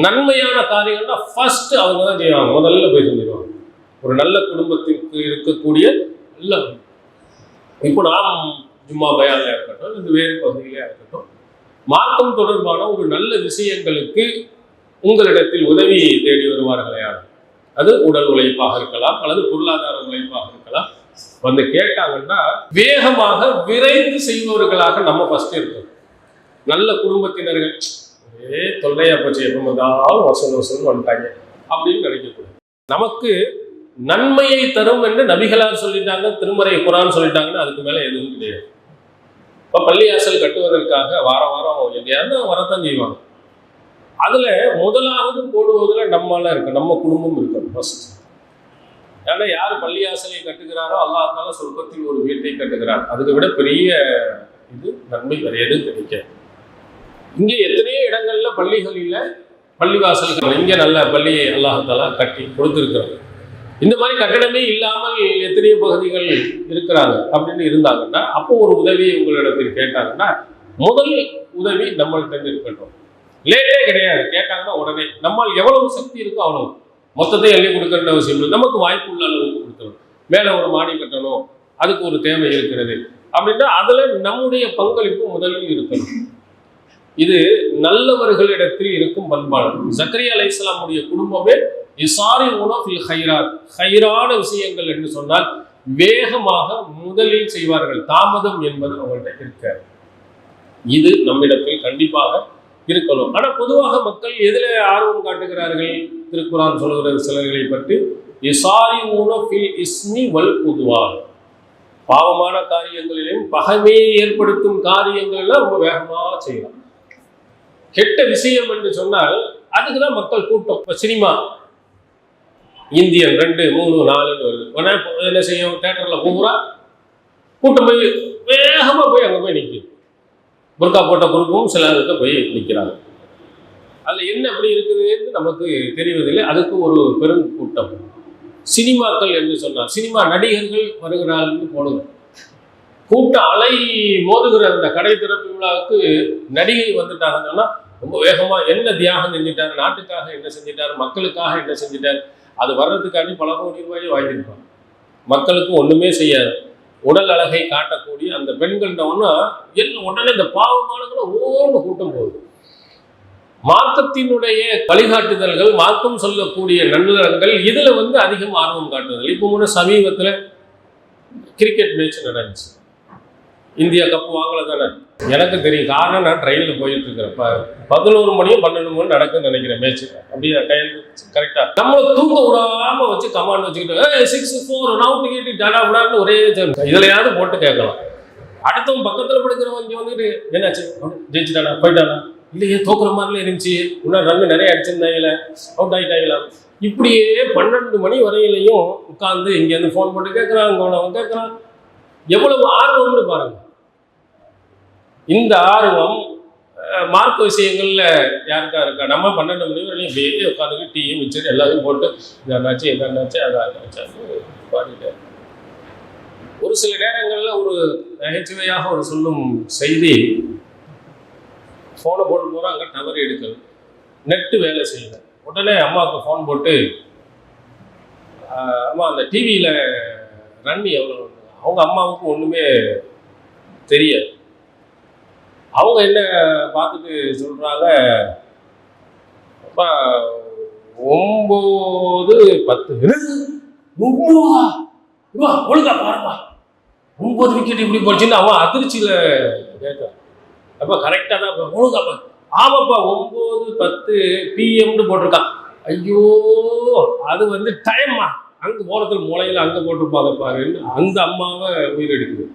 நன்மையான காரியங்கள்னா ஃபர்ஸ்ட் அவங்க தான் செய்வாங்க, முதல்ல போய் செஞ்சிருவாங்க. ஒரு நல்ல குடும்பத்திற்கு இருக்கக்கூடிய நல்ல, இப்போ நாம் ஜும்மா பயான்ல இருக்கட்டும், இந்த வேறு பகுதியிலே இருக்கட்டும், மார்க்கம் தொடர்பான ஒரு நல்ல விஷயங்களுக்கு உங்களிடத்தில் உதவி தேடி வருவார்களே, அது உடல் உழைப்பாக இருக்கலாம் அல்லது பொருளாதார உழைப்பாக இருக்கலாம், வந்து கேட்டாங்கன்னா வேகமாக விரைந்து செய்பவர்களாக நம்ம ஃபர்ஸ்ட் இருக்கோம். நல்ல குடும்பத்தினர்கள் தொல்லையா போச்சு, எப்போ வந்தாலும் வசூல் வந்துட்டாங்க அப்படின்னு நினைக்கக்கூடாது. நமக்கு நன்மையை தரும் என்று நபிகளார் சொல்லிட்டாங்க, திருமறை குர்ஆன் சொல்லிட்டாங்கன்னா அதுக்கு மேலே எதுவும் கிடையாது. இப்போ பள்ளியாசல் கட்டுவதற்காக வாரம் வாரம் எங்கேயாவது வரத்தான் செய்வாங்க. அதுல முதலாவது போடுவதுல நம்மளாம் இருக்கு, நம்ம குடும்பம் இருக்கு ஃபர்ஸ்ட். ஏன்னா யார் பள்ளியாசலை கட்டுகிறாரோ அல்லாஹ் தஆலா சொர்க்கத்தில் ஒரு வீட்டை கட்டுகிறார். அதுக்கு விட பெரிய இது நன்மை வேற எதுவும் கிடைக்காது. இங்கே எத்தனையோ இடங்கள்ல பள்ளிகளில் பள்ளிவாசல்கள், இங்கே நல்ல பள்ளியை அல்லாஹ் தஆலா கட்டி கொடுத்துருக்கிறாங்க. இந்த மாதிரி கட்டடமே இல்லாமல் எத்தனையோ பகுதிகள் இருக்கிறாங்க. அப்படின்னு இருந்தாங்கன்னா அப்போ ஒரு உதவியை உங்களிடத்தில் கேட்டாங்கன்னா முதல் உதவி நம்மள்கிட்ட இருக்கட்டும். லேட்டே கிடையாது, கேட்டாங்கன்னா உடனே. நம்மால் எவ்வளவு சக்தி இருக்கோ அவ்வளவு, மொத்தத்தை எள்ளி கொடுக்கற அவசியம் இல்லை. நமக்கு வாய்ப்பு உள்ள அளவுக்கு கொடுக்கணும். மேலே ஒரு மாடி கட்டணும், அதுக்கு ஒரு தேவை இருக்கிறது அப்படின்னா அதுல நம்முடைய பங்களிப்பு முதலில் இருக்கணும். இது நல்லவர்களிடத்தில் இருக்கும் பண்பாடு. ஜக்கரியா அலைஹிஸ்ஸலாமுடைய குடும்பமே யுஸாரிஊன ஃபில் கைராத், கைரான விஷயங்கள் என்று சொன்னால் வேகமாக முதலில் செய்வார்கள். தாமதம் என்பது அவங்கள்ட்ட இருக்காது. இது நம்மிடத்தில் கண்டிப்பாக இருக்கணும். ஆனால் பொதுவாக மக்கள் எதில் ஆர்வம் காட்டுகிறார்கள்? திருக்குர்ஆன் சொல்லுகிற சிலர்களை பற்றி, யுஸாரிஊன ஃபில் இஸ்மி வல் உத்வான், பாவமான காரியங்களிலும் பகைமையை ஏற்படுத்தும் காரியங்களெல்லாம் ரொம்ப வேகமாக செய்யலாம். கெட்ட விஷயம் என்று சொன்னால் அதுக்கு தான் மக்கள் கூட்டம். இப்போ சினிமா, இந்தியன் 2, 3, 4 வருது. உடனே என்ன செய்யும், தேட்டரில் பூரா கூட்டம் போய் வேகமாக போய் அங்கே போய் நிற்கும். புர்கா போட்ட குரூப்பும் சில இதுக்கு போய் நிற்கிறாங்க. அதில் என்ன அப்படி இருக்குதுன்னு நமக்கு தெரிவதில்லை. அதுக்கு ஒரு பெரும் கூட்டம். சினிமாக்கள் என்று சொன்னார், சினிமா நடிகர்கள் வருகிறார்கள் போடுங்க. கூட்ட அலை மோதுகிற அந்த கடை திறப்பு விழாவுக்கு நடிகை வந்துட்டாங்கன்னா ரொம்ப வேகமாக என்ன தியாகம் செஞ்சிட்டாரு, நாட்டுக்காக என்ன செஞ்சிட்டாரு, மக்களுக்காக என்ன செஞ்சிட்டாரு, அது வர்றதுக்காண்டி பல கோடி ரூபாயை வாங்கியிருப்பாங்க. மக்களுக்கு ஒன்றுமே செய்யாது. உடல் அழகை காட்டக்கூடிய அந்த பெண்கள்கிட்ட உடனே இந்த பாவமானங்களும் ஓடு கூட்டம் போகுது. மார்க்கத்தினுடைய வழிகாட்டுதல்கள், மார்க்கம் சொல்லக்கூடிய நல்லறங்கள் இதுல அதிகம் ஆர்வம் காட்டுதல். இப்போ கூட சமீபத்தில் கிரிக்கெட் மேட்ச் நடந்துச்சு. இந்தியா கப்பு வாங்கல தானே, எனக்கு தெரியும். காரணம், நான் ட்ரெயினில் போயிட்டு இருக்கிறேன். 11 மணியும் 12 மணி நடக்குன்னு நினைக்கிறேன் மேட்ச். அப்படியே டைம் கரெக்டாக நம்மளை தூங்க விடாம வச்சு கமாண்ட் வச்சுக்கிட்டு 6, 4 ரவுண்ட் கேட்டு டடா விடான்னு ஒரே இதுலையாவது போட்டு கேட்கலாம். அடுத்தவன் பக்கத்தில் படுக்கிறவன் இங்கே வந்துட்டு என்னாச்சு, ஜெயிச்சுட்டானா, போயிட்டானா, இல்லையே தோக்குற மாதிரிலாம் இருந்துச்சு, இன்னும் ரன் நிறைய அடிச்சிருந்தாங்கள, அவுட் ஆகிட்டாங்களா, இப்படியே 12 மணி வரையிலையும் உட்காந்து இங்கேருந்து ஃபோன் போட்டு கேட்குறான், அங்கே அவன் கேட்குறான். எவ்வளவு ஆர்வம்னு பாருங்க. இந்த ஆர்வம் மார்க்க விஷயங்கள்ல யாருக்கா இருக்கா? நம்ம 12 மணி வரையும் அப்படியே உட்காந்துட்டு டீ மிச்சர் எல்லாத்தையும் போட்டு இதாச்சு எதாச்சு அதாச்சு பாடிட்டு. ஒரு சில நேரங்களில் ஒரு நகைச்சுவையாக ஒரு சொல்லும் செய்தி, ஃபோனை போட்டு போகிறோம், அங்கே டவர் எடுக்கல, நெட்டு வேலை செய்யல. உடனே அம்மாவுக்கு ஃபோன் போட்டு, அம்மா அந்த டிவியில் ரன் எவ்வளோ? அவங்க அம்மாவுக்கு ஒன்றுமே தெரியாது. அவங்க என்ன பார்த்துட்டு சொல்கிறாங்க, அப்பா 9-10 ஒழுங்கா பாருப்பா, 9 விக்கெட் இப்படி போச்சுன்னு அவன் அதிர்ச்சியில் கேட்குறான். அப்போ கரெக்டாக தான் ஒழுங்காப்பா, ஆமாப்பா 9-10 PM போட்டிருக்கான். ஐயோ அது டைம்மா, அங்கே போகிறதுக்கு மூளையில் அங்கே போட்டிருப்பாங்க பாருன்னு அந்த அம்மாவை உயிரெடுக்குது.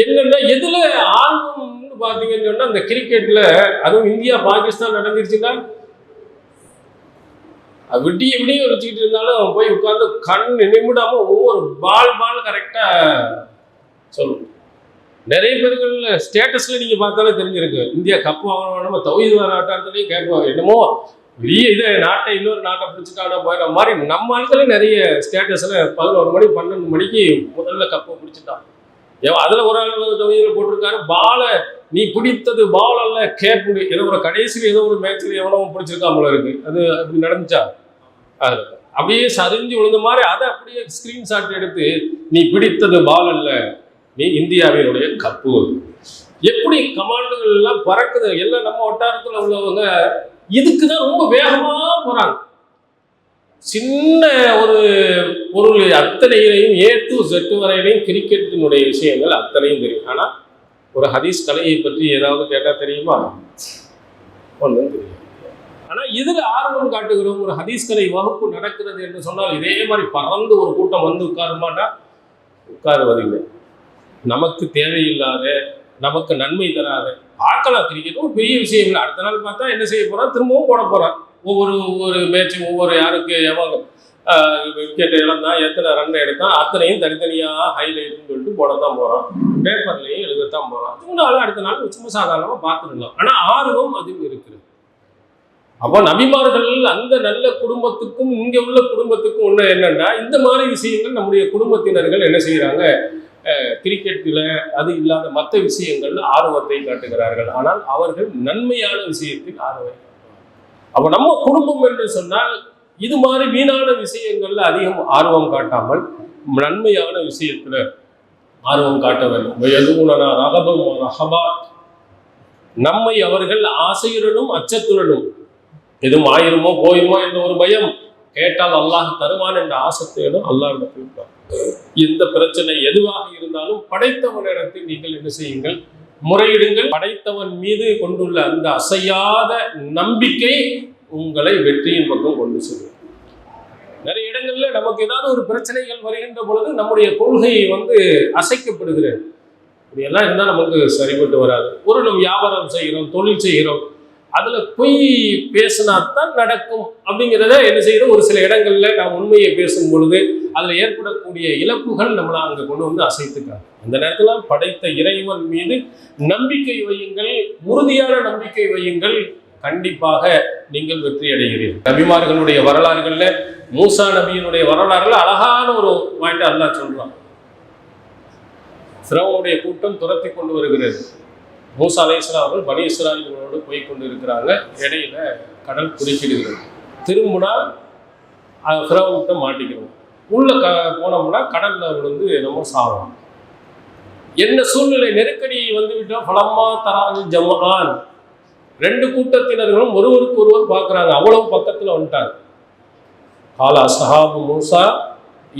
என்னன்னா எதுல ஆர்வம்னு பார்த்தீங்கன்னு சொன்னா, அந்த கிரிக்கெட்ல, அதுவும் இந்தியா பாகிஸ்தான் நடந்துருச்சுன்னா விடிய வச்சுக்கிட்டு இருந்தாலும் போய் உட்காந்து கண் நிமிடாம ஒவ்வொரு பால் கரெக்டா சொல்லும். நிறைய பேர்கள் ஸ்டேட்டஸ்ல நீங்க பார்த்தாலே தெரிஞ்சிருக்கு, இந்தியா கப்பு வாங்கணும் தௌஹீத் ஆட்டாரத்துலேயும் கேட்குவாங்க, என்னமோ பெரிய இதை நாட்டை இன்னொரு நாட்டை பிடிச்சிட்டான போயிட மாதிரி. நம்ம ஆட்களே நிறைய ஸ்டேட்டஸ்ல 11 மணி 12 மணிக்கு முதல்ல கப்பை பிடிச்சிட்டான். அதுல ஒரு ஆள் தொகுதியில் போட்டிருக்காரு, பாலை நீ பிடித்தது பால் அல்ல கேப்புடு. ஏதோ ஒரு கடைசியில் ஏதோ ஒரு மேட்ச்ல எவ்வளவு பிடிச்சிருக்காமல இருக்கு. அது அப்படி நடந்துச்சா? அது அப்படியே சரிஞ்சு விழுந்த மாதிரி அதை அப்படியே ஸ்கிரீன்ஷாட் எடுத்து, நீ பிடித்தது பால் அல்ல, நீ இந்தியாவினுடைய கப்பு. எப்படி கமாண்டுகள் எல்லாம் பறக்குது. எல்லாம் நம்ம வட்டாரத்தில் உள்ளவங்க இதுக்குதான் ரொம்ப வேகமா போறாங்க. சின்ன ஒரு பொருள் அத்தனையிலையும் A to Z வரையிலையும் கிரிக்கெட்டினுடைய விஷயங்கள் அத்தனையும் தெரியும். ஆனால் ஒரு ஹதீஸ் கலையை பற்றி ஏதாவது கேட்டால் தெரியுமா? ஒன்றும் தெரியும். ஆனால் இதில் ஆர்வம் காட்டுகிறோம். ஒரு ஹதீஸ் கலை வகுப்பு நடக்கிறது என்று சொன்னால் இதே மாதிரி பறந்து ஒரு கூட்டம் உட்காருமாட்டா? உட்காருவதில்லை. நமக்கு தேவையில்லாத, நமக்கு நன்மை தராத பார்க்கலாம். கிரிக்கெட் ஒரு பெரிய விஷயம் இல்லை. அடுத்த நாள் பார்த்தா என்ன செய்ய போறான், திரும்பவும் போட போறான். ஒவ்வொரு மேட்சும் ஒவ்வொரு யாருக்கு எவ்வளோ விக்கெட் இழந்தா, எத்தனை ரன் எடுத்தான், அத்தனையும் தனித்தனியாக ஹைலைட்னு சொல்லிட்டு போடத்தான் போகிறான். பேப்பர்லையும் எழுதத்தான் போகிறான். முன்னாள் அடுத்த நாள் சும்மா சாதாரணமாக பார்த்துடலாம். ஆனால் ஆர்வம் அதுவும் இருக்குது. அப்போ நபிமார்கள் அந்த நல்ல குடும்பத்துக்கும் இங்கே உள்ள குடும்பத்துக்கும் ஒன்று என்னன்னா, இந்த மாதிரி விஷயங்கள் நம்முடைய குடும்பத்தினர்கள் என்ன செய்கிறாங்க, கிரிக்கெட்டில் அது இல்லாத மற்ற விஷயங்கள் ஆர்வத்தை காட்டுகிறார்கள். ஆனால் அவர்கள் நன்மையான விஷயத்தில் ஆர்வம். அப்போ நம்ம குடும்பம் என்று சொன்னால் இது மாதிரி வீணான விஷயங்கள்ல அதிகம் ஆர்வம் காட்டாமல் நன்மையான விஷயத்துல ஆர்வம் காட்ட வேண்டும். எதுவுனா ரகபம் ரஹபா, நம்மை அவர்கள் ஆசையுடனும் அச்சத்துடனும், எதுவும் ஆயிருமோ போயிருமோ என்ற ஒரு பயம், கேட்டால் அல்லாஹ் தருவான் என்ற ஆசையோடும் அல்லாஹ் இருப்பார். எந்த பிரச்சனை எதுவாக இருந்தாலும் படைத்தவனிடத்தில் நீங்கள் என்ன செய்யுங்கள், முறையிடுங்கள். படைத்தவன் மீது கொண்டுள்ள அந்த அசையாத நம்பிக்கை உங்களை வெற்றியின் பக்கம் கொண்டு செல்லும். நிறைய இடங்கள்ல நமக்கு ஏதாவது ஒரு பிரச்சனைகள் வருகின்ற பொழுது நம்முடைய கொள்கை அசைக்கப்படுகிறது. இப்படியெல்லாம் இருந்தால் நமக்கு சரிபட்டு வராது. ஒரு நம்ம வியாபாரம் செய்கிறோம், தொழில் செய்கிறோம், அதுல பொய் பேசினாத்தான் நடக்கும் அப்படிங்கிறத என்ன செய்யறோம், ஒரு சில இடங்கள்ல நாம் உண்மையை பேசும் பொழுது அதுல ஏற்படக்கூடிய இழப்புகள் நம்மளை அங்க கொண்டு வந்து அசைத்துக்காங்க. அந்த நேரத்துல படைத்த இறைவன் மீது நம்பிக்கை வையுங்கள், உறுதியான நம்பிக்கை வையுங்கள், கண்டிப்பாக நீங்கள் வெற்றி அடைகிறீர்கள். நபிமார்களுடைய வரலாறுகள்ல மூசா நபியினுடைய வரலாறுல அழகான ஒரு பாயிண்ட் அல்லாஹ் சொல்றான். ஃபிரௌனுடைய கூட்டம் துரத்தி கொண்டு வருகிறது. மூசா அலைஹிஸ்ஸலாம் அவர்கள் பனி இஸ்ராயீலோடு போய் கொண்டு இருக்கிறாங்க. இடையில கடல் குறுக்கிடுகிறது. திரும்பினா ஃபிரௌன்கிட்ட மாட்டிக்கிறோம். உள்ள போனோம்னா கடல்ல விழுந்து நம்ம சாவோம். என்ன சூழ்நிலை, நெருக்கடி வந்து விட்டோம். ஃபலம்மா தரால் ஜம்ஆன், ரெண்டு கூட்டத்தினர்களும் ஒருவருக்கு ஒருவர் பார்க்குறாங்க. அவ்வளவு பக்கத்தில் வந்துட்டாங்க. காலா சஹாபு மூசா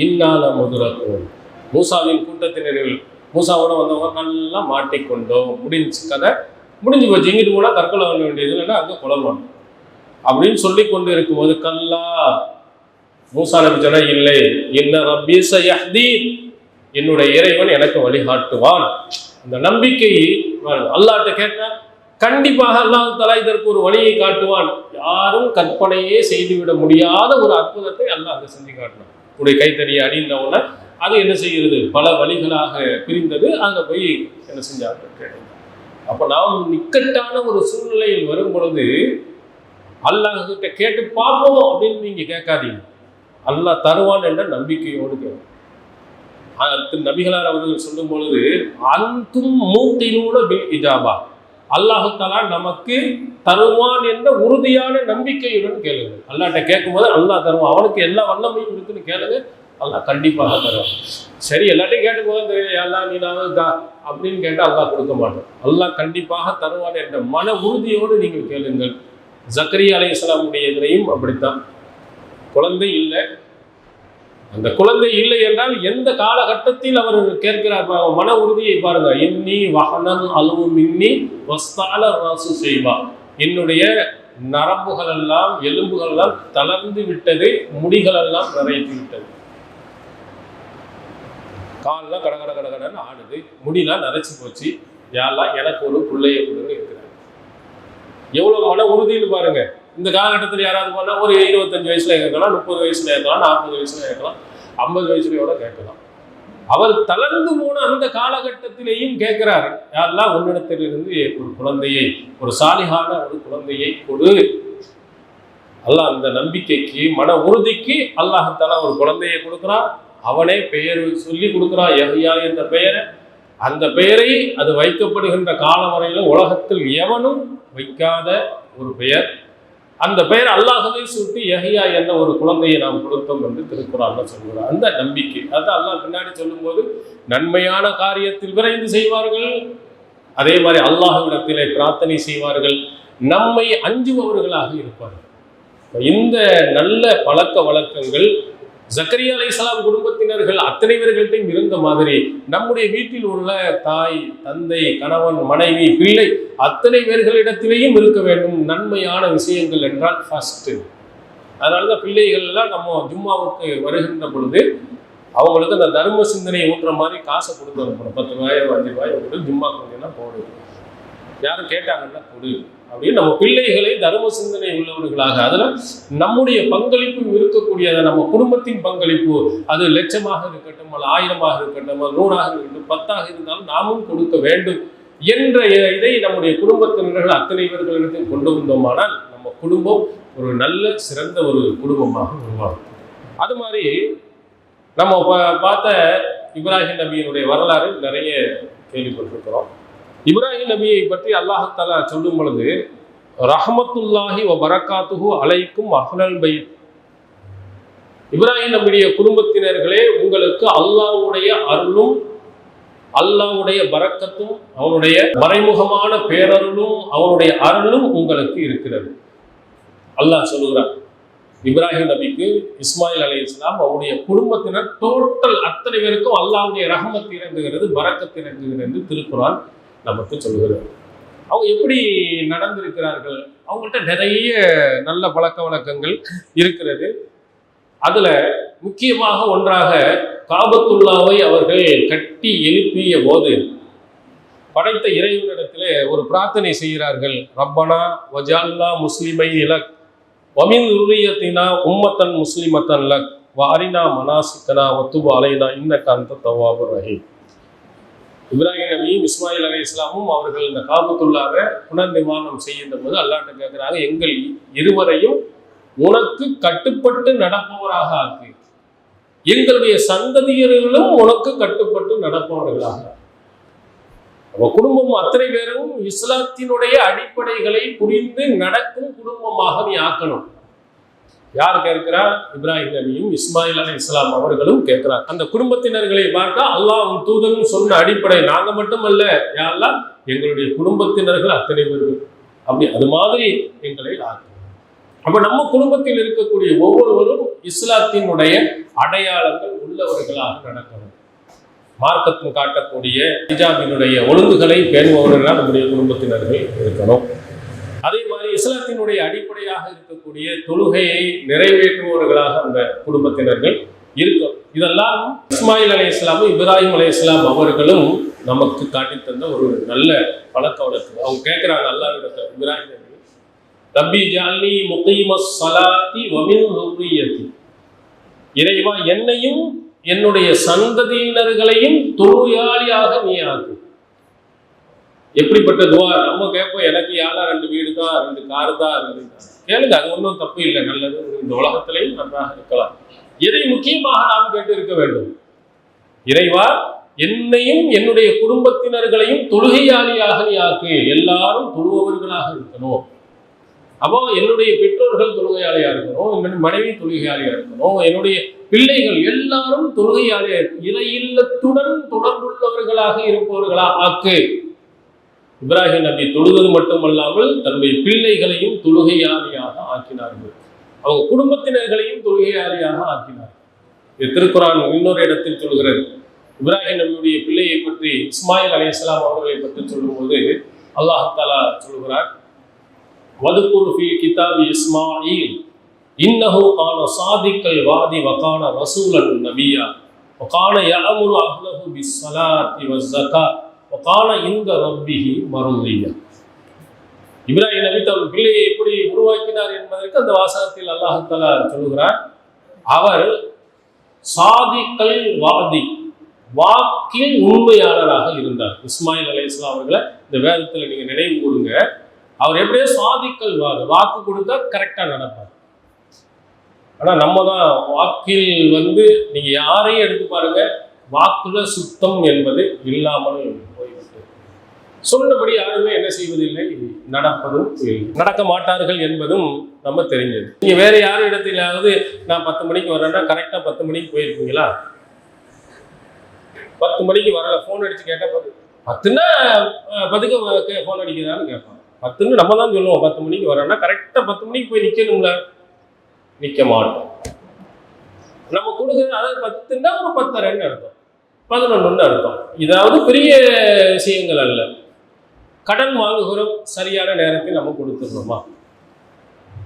இன்னால முதுரக்கும், மூசாவின் கூட்டத்தினர்கள் மூசாவோட வந்தவங்க நல்லா மாட்டிக்கொண்டோம், முடிஞ்சு கதை முடிஞ்சு போச்சு, இங்கிட்டு போனால் தற்கொலை பண்ண வேண்டியது இல்லைன்னா அங்கே கொலமான் அப்படின்னு சொல்லி கொண்டு இருக்கும்போது கல்லா மூசா நபி சொன்னா இல்லை, இன்ன ரப்பி சயஹ்தீன், என்னுடைய இறைவன் எனக்கு வழிகாட்டுவான். அந்த நம்பிக்கை அல்லாஹ்ட்ட கேட்டா கண்டிப்பாக அல்லாஹ் தஆலா இதற்கு ஒரு வழியை காட்டுவான். யாரும் கற்பனையே செய்துவிட முடியாத ஒரு அற்புதத்தை அல்லாஹ் அங்கே செஞ்சு காட்டினான். உடைய கைத்தறியை அணிந்தவுடனே அது என்ன செய்கிறது, பல வழிகளாக பிரிந்தது. அங்கே போய் என்ன செஞ்சாங்க. அப்போ நாம் நிக்கட்டான ஒரு சூழ்நிலையில் வரும் பொழுது அல்லாஹ் கிட்ட கேட்டு பார்ப்போம் அப்படின்னு நீங்க கேட்காதீங்க. அல்லாஹ் தருவான் என்ற நம்பிக்கையோடு கேட்கும். நபிகளார் அவர்கள் சொல்லும் பொழுது அன்தும் மூத்தினூட பில் இஜாபா, அல்லாஹு தஆலா நமக்கு தருவான் என்ற உறுதியான நம்பிக்கையுடன் கேளுங்க. அல்லாஹ்ட்ட கேட்கும்போது அல்லாஹ் தருவான், அவனுக்கு எல்லா வல்லமையும் இருக்குன்னு கேளுங்க, அல்லாஹ் கண்டிப்பாக தருவான். சரி, எல்லாத்தையும் கேட்டு போது எல்லாம் நீனாவது அப்படின்னு கேட்டால் அல்லாஹ் கொடுக்க மாட்டோம். அல்லாஹ் கண்டிப்பாக தருவான் என்ற மன உறுதியோடு நீங்கள் கேளுங்கள். ஜக்கரியா அலைஹிஸ்ஸலாமுடைய இதிலையும் அப்படித்தான். குழந்தை இல்லை, அந்த குழந்தை இல்லை என்றால் எந்த காலகட்டத்தில் அவர் கேட்கிறார், மன உறுதியை பாருங்க. இன்னி வஹனல் அலுவு மின்னி வஸ்தால ராசு செய்வா, என்னுடைய நரம்புகள் எல்லாம் எலும்புகள் எல்லாம் தளர்ந்து விட்டது, முடிகள் எல்லாம் நிறைத்து விட்டது. கால்லாம் கட கட கட கடன்னு ஆடுது, முடியெல்லாம் நரைச்சி போச்சு. யாரெல்லாம் எனக்கு ஒரு பிள்ளைய கொடுங்க இருக்கிறாங்க. எவ்வளவு மன உறுதின்னு பாருங்க. இந்த காலகட்டத்தில் யாராவது போனால் ஒரு 25 வயசுல கேட்கலாம், 30 வயசுல கேட்கலாம், 40 வயசுல கேட்கலாம், 50 வயசுலையோட கேட்கலாம். அவர் தளர்ந்து போன அந்த காலகட்டத்திலேயும் கேட்கிறாரு, யாரெல்லாம் உன்னிடத்திலிருந்து ஒரு குழந்தையை, ஒரு சாலிகான ஒரு குழந்தையை கொடு. அல்லாஹ் அந்த நம்பிக்கைக்கு மன உறுதிக்கு அல்லாஹ் தஆலா ஒரு குழந்தையை கொடுக்குறான். அவனே பெயர் சொல்லி கொடுக்குறான், யஹ்யா என்ற பெயரை. அந்த பெயரை அது வைக்கப்படுகின்ற காலம் வரையில உலகத்தில் எவனும் வைக்காத ஒரு பெயர். அந்த பெயர் அல்லாஹ்வே சுட்டி யஹ்யா என்ற ஒரு குழந்தையை நாம் கொடுத்தோம் என்று திருக்குறான்ல சொல்கிறார். அந்த நம்பிக்கை அது அல்லாஹ் பின்னாடி சொல்லும்போது நன்மையான காரியத்தில் விரைந்து செய்வார்கள், அதே மாதிரி அல்லாஹ்விடத்திலே பிரார்த்தனை செய்வார்கள், நம்மை அஞ்சுபவர்களாக இருப்பார்கள். இந்த நல்ல பழக்க வழக்கங்கள் ஜக்கரியா அலைஹிஸ்ஸலாம் குடும்பத்தினர்கள் அத்தனை பேர்கள்ட்டையும் இருந்த மாதிரி நம்முடைய வீட்டில் உள்ள தாய், தந்தை, கணவன், மனைவி, பிள்ளை அத்தனை பேர்களிடத்திலேயும் இருக்க வேண்டும். நன்மையான விஷயங்கள் என்றால் ஃபர்ஸ்ட். அதனாலதான் பிள்ளைகள் எல்லாம் நம்ம ஜும்மாவுக்கு வருகின்ற பொழுது அவங்களுக்கு அந்த தர்ம சிந்தனையை ஊட்டுற மாதிரி காசை கொடுத்து அனுப்பணும். 10 ரூபாயோ 5 ரூபாயோ கொடுத்து ஜும்மா கொஞ்சம் போடு, யாரும் கேட்டாங்கன்னா கொடு அப்படின்னு நம்ம பிள்ளைகளை தர்ம சிந்தனை உள்ளவர்களாக, அதில் நம்முடைய பங்களிப்பும் இருக்கக்கூடியதை, நம்ம குடும்பத்தின் பங்களிப்பு அது லட்சமாக இருக்கட்டும், அல்ல 1000ஆக இருக்கட்டும், 100ஆக இருக்கட்டும், 10ஆக இருந்தாலும் நாமும் கொடுக்க வேண்டும் என்ற இதை நம்முடைய குடும்பத்தினர்கள் அத்தனை பேர்களிடத்தில் கொண்டு வந்தோமானால் நம்ம குடும்பம் ஒரு நல்ல சிறந்த ஒரு குடும்பமாக உருவாகும். அது மாதிரி நம்ம பார்த்த இப்ராஹிம் நபியினுடைய வரலாறு நிறைய கேள்விப்பட்டிருக்கிறோம். இப்ராஹிம் நபியை பற்றி அல்லாஹ் தஆலா சொல்லும் பொழுது ரஹ்மத்துல்லாஹி வ பரக்காத்துஹு அலைக்கும் அஹ்லல் பைத், இப்ராஹிம் நபியுடைய குடும்பத்தினர்களே உங்களுக்கு அல்லாஹ்வுடைய அருளும் அல்லாஹ்வுடைய பரக்கத்தும் அவனுடைய மறைமுகமான பேரருளும் அவனுடைய அருளும் உங்களுக்கு இருக்கிறது. அல்லாஹ் சொல்லுகிறார் இப்ராஹிம் நபிக்கு, இஸ்மாயில் அலைஹிஸ்ஸலாம் அவருடைய குடும்பத்தினர் டோட்டல் அத்தனை பேருக்கும் அல்லாஹ்வுடைய ரஹ்மத் இறங்குகிறது, பரக்கத் இறங்குகிறது என்று திருக்குர்ஆன் நமக்கு சொல்லுகிறது. அவங்க எப்படி நடந்திருக்கிறார்கள், அவங்கள்ட்ட நிறைய நல்ல பழக்க வழக்கங்கள் இருக்கிறது. அதுல முக்கியமாக ஒன்றாக காபத்துல்லாவை அவர்கள் கட்டி எழுப்பிய போது படைத்த இறைவனிடத்திலே ஒரு பிரார்த்தனை செய்கிறார்கள். ரப்பனா வஜால்லா முஸ்லிமை இலக் வமின் உரியத்தினா உம்மத்தன் முஸ்லிமத்தன் லக் வாரினா மனாசிக்கனா ஒத்துபு அலைனா இன்னக்க அந்த தவாபுர் ரஹீம். இப்ராஹிம் நபியும் இஸ்மாயில் அலைஹிஸ்ஸலாமும் அவர்கள் இந்த காபத்துல்லாஹ்வை புனர் நிர்மாணம் செய்கின்ற போது அல்லாஹ்ட்ட கேட்கிறாங்க, எங்கள் இருவரையும் உனக்கு கட்டுப்பட்டு நடப்பவராக ஆக்கு, எங்களுடைய சந்ததியர்களும் உனக்கு கட்டுப்பட்டு நடப்பவர்களாக. நம்ம குடும்பம் அத்தனை பேரும் இஸ்லாத்தினுடைய அடிப்படைகளை புரிந்து நடக்கும் குடும்பமாக நீ ஆக்கணும். யார் கேட்கிறார்? இப்ராஹிம் நபியும் இஸ்மாயில் அலைஹிஸ்ஸலாம் அவர்களும் கேட்கிறார். அந்த குடும்பத்தினர்களை பார்த்தா அல்லாஹ்வும் தூதரும் சொன்ன அடிப்படை, நாங்க மட்டுமல்ல யா அல்லாஹ், எங்களுடைய குடும்பத்தினர்கள் அத்தனை பேர்கள் அப்படி அது மாதிரி எங்களை ஆக்கும். அப்ப நம்ம குடும்பத்தில் இருக்கக்கூடிய ஒவ்வொருவரும் இஸ்லாத்தினுடைய அடையாளங்கள் உள்ளவர்களாக நடக்கணும். மார்க்கத்தும் காட்டக்கூடிய ஹிஜாபினுடைய ஒழுங்குகளை பேணுபவர்களாக நம்முடைய குடும்பத்தினர்கள் இருக்கணும். அதே மாதிரி இஸ்லாத்தினுடைய அடிப்படையாக இருக்கக்கூடிய தொழுகையை நிறைவேற்றுபவர்களாக அந்த குடும்பத்தினர்கள் இருக்கும். இதெல்லாம் இஸ்மாயில் அலைஹிஸ்ஸலாமும் இப்ராஹிம் அலைஹிஸ்ஸலாம் அவர்களும் நமக்கு காட்டி தந்த ஒரு நல்ல பழக்க வழக்கம். அவங்க கேட்கிறாங்க அல்லாஹ்விடத்தில், இப்ராஹிம் நபி, ரப்பி ஜஅல்னி முகீமஸ் ஸலாத்தி வ மின் ذُرِّيَّتِي, இறைவா என்னையும் என்னுடைய சந்ததியினர்களையும் தொழுகையாளியாக நீ ஆக்கு. எப்படிப்பட்ட துவா நம்ம கேட்போம், எனக்கு யாரா 2 வீடு தான், 2 கார் தான், 2 கேளுங்க, அது ஒன்றும் தப்பு இல்லை, நல்லது. இந்த உலகத்திலையும் நன்றாக இருக்கலாம். எதை முக்கியமாக நாம் கேட்டு இருக்க வேண்டும்? இறைவா என்னையும் என்னுடைய குடும்பத்தினர்களையும் தொழுகையாளியாக நீ ஆக்கு, எல்லாரும் தொழுபவர்களாக இருக்கணும். அப்போ என்னுடைய பெற்றோர்கள் தொழுகையாளியா இருக்கணும், என்னுடைய மனைவி தொழுகையாளியா இருக்கணும், என்னுடைய பிள்ளைகள் எல்லாரும் தொழுகையாளியா, இறை இல்லத்துடன் தொடர்புள்ளவர்களாக இருப்பவர்களா ஆக்கு. இப்ராஹிம் நபி தொழுவது மட்டுமல்லாமல் தன்னுடைய பிள்ளைகளையும் தொழுகையாளியாக ஆக்கினார்கள், அவங்க குடும்பத்தினர்களையும் தொழுகையாளியாக ஆக்கினார்கள். இது திருக்குர்ஆன் இன்னொரு இடத்தில் சொல்கிறது. இப்ராஹிம் நபியுடைய பிள்ளையை பற்றி, இஸ்மாயில் அலைஹிஸ்ஸலாம் அவர்களை பற்றி சொல்லும்போது அல்லாஹ் தஆலா சொல்கிறார், வதுகுர் ஃபீ கிதாபி இஸ்மாயில் இன்னஹு கான சாதிக்கல் வாதி வகான ரசூலன் நபியா வகான யஅமுரு அஹ்லஹு பிஸ்ஸலாத்தி வஸ்ஸகாத் வகான இன்த ரப்பிஹி மர்தியா. இப்ராஹிம் நபி தன் பிள்ளையை எப்படி உருவாக்கினார் என்பதற்கு அந்த வாசகத்தில் அல்லாஹ் தஆலா சொல்கிறார், அவர் சாதிக்கல் வாதி, வாக்கில் உண்மையாளராக இருந்தார். இஸ்மாயில் அலைஹிஸ்ஸலாம் அவர்களை இந்த வேதத்தில் நீங்க நினைவு கூறுங்க. அவர் எப்படியே சாதிக்கல் வாக்கு கொடுத்தா கரெக்டா நடப்பார். ஆனா நம்ம தான் வாக்கில் நீங்க யாரையும் எடுத்து பாருங்க, வாக்குல சுத்தம் என்பது இல்லாமல் போய்விட்டு சொன்னபடி யாருமே என்ன செய்வதில்லை, நடப்பதும் இல்லை, நடக்க மாட்டார்கள் என்பதும் நம்ம தெரிஞ்சது. நீங்க வேற யாரும் இடத்திலாவது நான் 10 மணிக்கு வரேன்னா கரெக்டா 10 மணிக்கு போயிருக்கீங்களா? 10 மணிக்கு வரல, போன் அடிச்சு கேட்டா 10ன்னா 10க்கு போன் அடிக்கிறான்னு கேட்பான். 10ன்னு நம்ம தான் சொல்லுவோம். 10 மணிக்கு வரேன்னா கரெக்டா 10 மணிக்கு போய் நிக்கணும்ல, நிக்க மாட்டோம். நம்ம கொடுக்குறது அதாவது 10ன்னா ஒரு 10:30 அர்த்தம், 11 அர்த்தம். இதாவது பெரிய விஷயங்கள் அல்ல. கடன் வாங்குகிறோம், சரியான நேரத்தில் நம்ம கொடுத்துடுறோமா?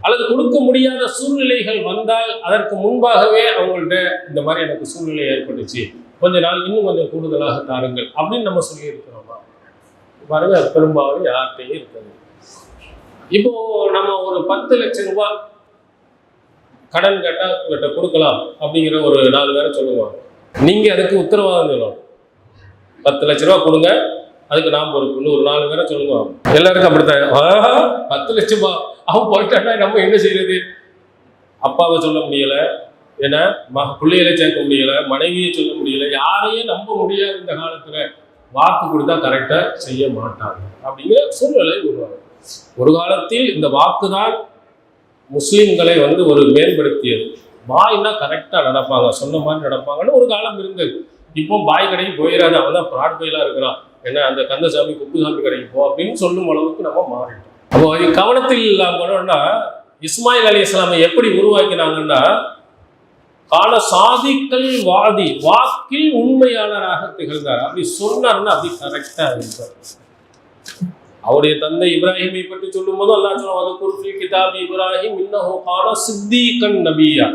அல்லது கொடுக்க முடியாத சூழ்நிலைகள் வந்தால் அதற்கு முன்பாகவே அவங்கள்ட்ட இந்த மாதிரி எனக்கு சூழ்நிலை ஏற்பட்டுச்சு, கொஞ்ச நாள் இன்னும் கொஞ்சம் கூடுதலாக தாருங்கள் அப்படின்னு நம்ம சொல்லி இருக்கிறோமா? பாருங்க, அது பெரும்பாலும் யார்கிட்டையும் இருக்குது. இப்போ நம்ம ஒரு 10 லட்சம் ரூபாய் கடன் கேட்டால் இவர்கிட்ட கொடுக்கலாம் அப்படிங்கிற ஒரு 4 பேரை சொல்லுவாங்க. நீங்கள் அதுக்கு உத்தரவாதம் சொல்லணும். 10 லட்ச ரூபா கொடுங்க, அதுக்கு நாம் பொறுப்பு. இன்னும் ஒரு 4 பேரை சொல்லுவாங்க. எல்லாருக்கும் அப்படித்தான். 10 லட்சம் ரூபா அவன் போயிட்டான்னா நம்ம என்ன செய்யறது? அப்பாவை சொல்ல முடியல, ஏன்னா பிள்ளைகளை சேர்க்க முடியல, மனைவியை சொல்ல முடியல, யாரையும் நம்ப முடியாது. இந்த காலத்துல வாக்கு கொடுத்தா கரெக்டா செய்ய மாட்டாங்க அப்படிங்கிற சூழ்நிலை உருவாகும். ஒரு காலத்தில் இந்த வாக்குதான் முஸ்லிம்களை ஒரு மேம்படுத்தியது. பாய்னா கரெக்டா நடப்பாங்க, சொன்ன மாதிரி நடப்பாங்கன்னு ஒரு காலம் இருந்தது. இப்போ பாய் கடைக்கு போயிடாது, அவன் தான் ப்ராட் பாய்லாம் இருக்கிறான், ஏன்னா அந்த கந்தசாமி குப்புசாமி கடைக்கு போ அப்படின்னு சொல்லும் அளவுக்கு நம்ம மாறிட்டோம். அப்போ கவனத்தில் இல்லாமன்னா இஸ்மாயில் அலைஹிஸ்ஸலாமை எப்படி உருவாக்கினாங்கன்னா, கால சாதிக்கல் வாதி, வாக்கில் உண்மையாளராக திகழ்ந்தார். அப்படி சொன்னார்னா அப்படி கரெக்டா இருந்தார். அவருடைய தந்தை இப்ராஹிமை பற்றி சொல்லும் போது அல்லாஹ் சொல்லுவாங்க, கிதாபி இப்ராஹிம் இன்னஹு கான சித்தீகன் நபியா,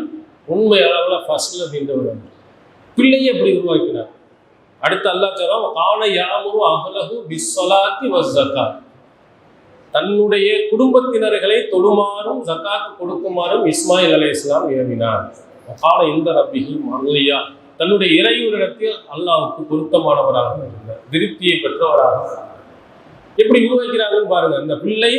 உண்மையாளர்ல ஃபஸ்ட்ல நின்றவர். பிள்ளையை எப்படி உருவாக்கினார்? அடுத்து அல்லாஹ் சொல்றான் கான யாமுரு அஹ்லஹு பிஸ்ஸலாத்தி வஸ்ஸகாத், தன்னுடைய குடும்பத்தினர்களை தொழுமாறும் ஜகாத் கொடுக்குமாறும் இஸ்மாயில் அலைஹிஸ்ஸலாம் ஏவினார். கால இந்த ரப்பிஹி மர்லியா, தன்னுடைய இறைவனிடத்தில் அல்லாஹ்வுக்கு பொருத்தமானவராக இருந்தார், திருப்தியை பெற்றவராக இருந்தார். எப்படி உருவாக்கிறாங்கன்னு பாருங்க. அந்த பிள்ளை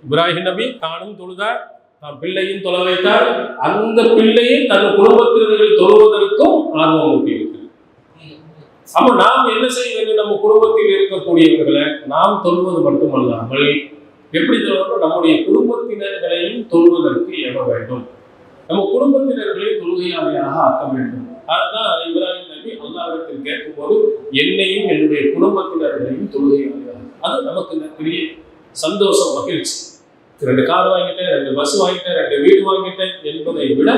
இப்ராஹிம் நபி தானும் தொழுதார், தான் பிள்ளையும் தொழ வைத்தார். அந்த பிள்ளையை தன் குடும்பத்தினர்கள் தொழுவதற்கும் ஆர்வம் ஊட்டியிருக்கு. அப்ப நாம் என்ன செய்ய வேண்டும்? நம்ம குடும்பத்தில் இருக்கக்கூடியவர்களை நாம் தொழுவது மட்டுமல்லாமல் எப்படி தொழுவோம்? நம்முடைய குடும்பத்தினர்களையும் தொழுவதற்கு ஏவ வேண்டும். நம்ம குடும்பத்தினர்களையும் தொழுகையாளியாக ஆக்க வேண்டும். அதுதான் இப்ராஹிம் நபி அல்லாஹ்விடத்தில் கேட்கும்போது என்னையும் என்னுடைய குடும்பத்தினர்களையும் தொழுகையாளியாக. அது நமக்கு பெரிய சந்தோஷம், மகிழ்ச்சி. 2 கார் வாங்கிட்டேன், 2 பஸ் வாங்கிட்டேன், 2 வீடு வாங்கிட்டேன் என்பதை விட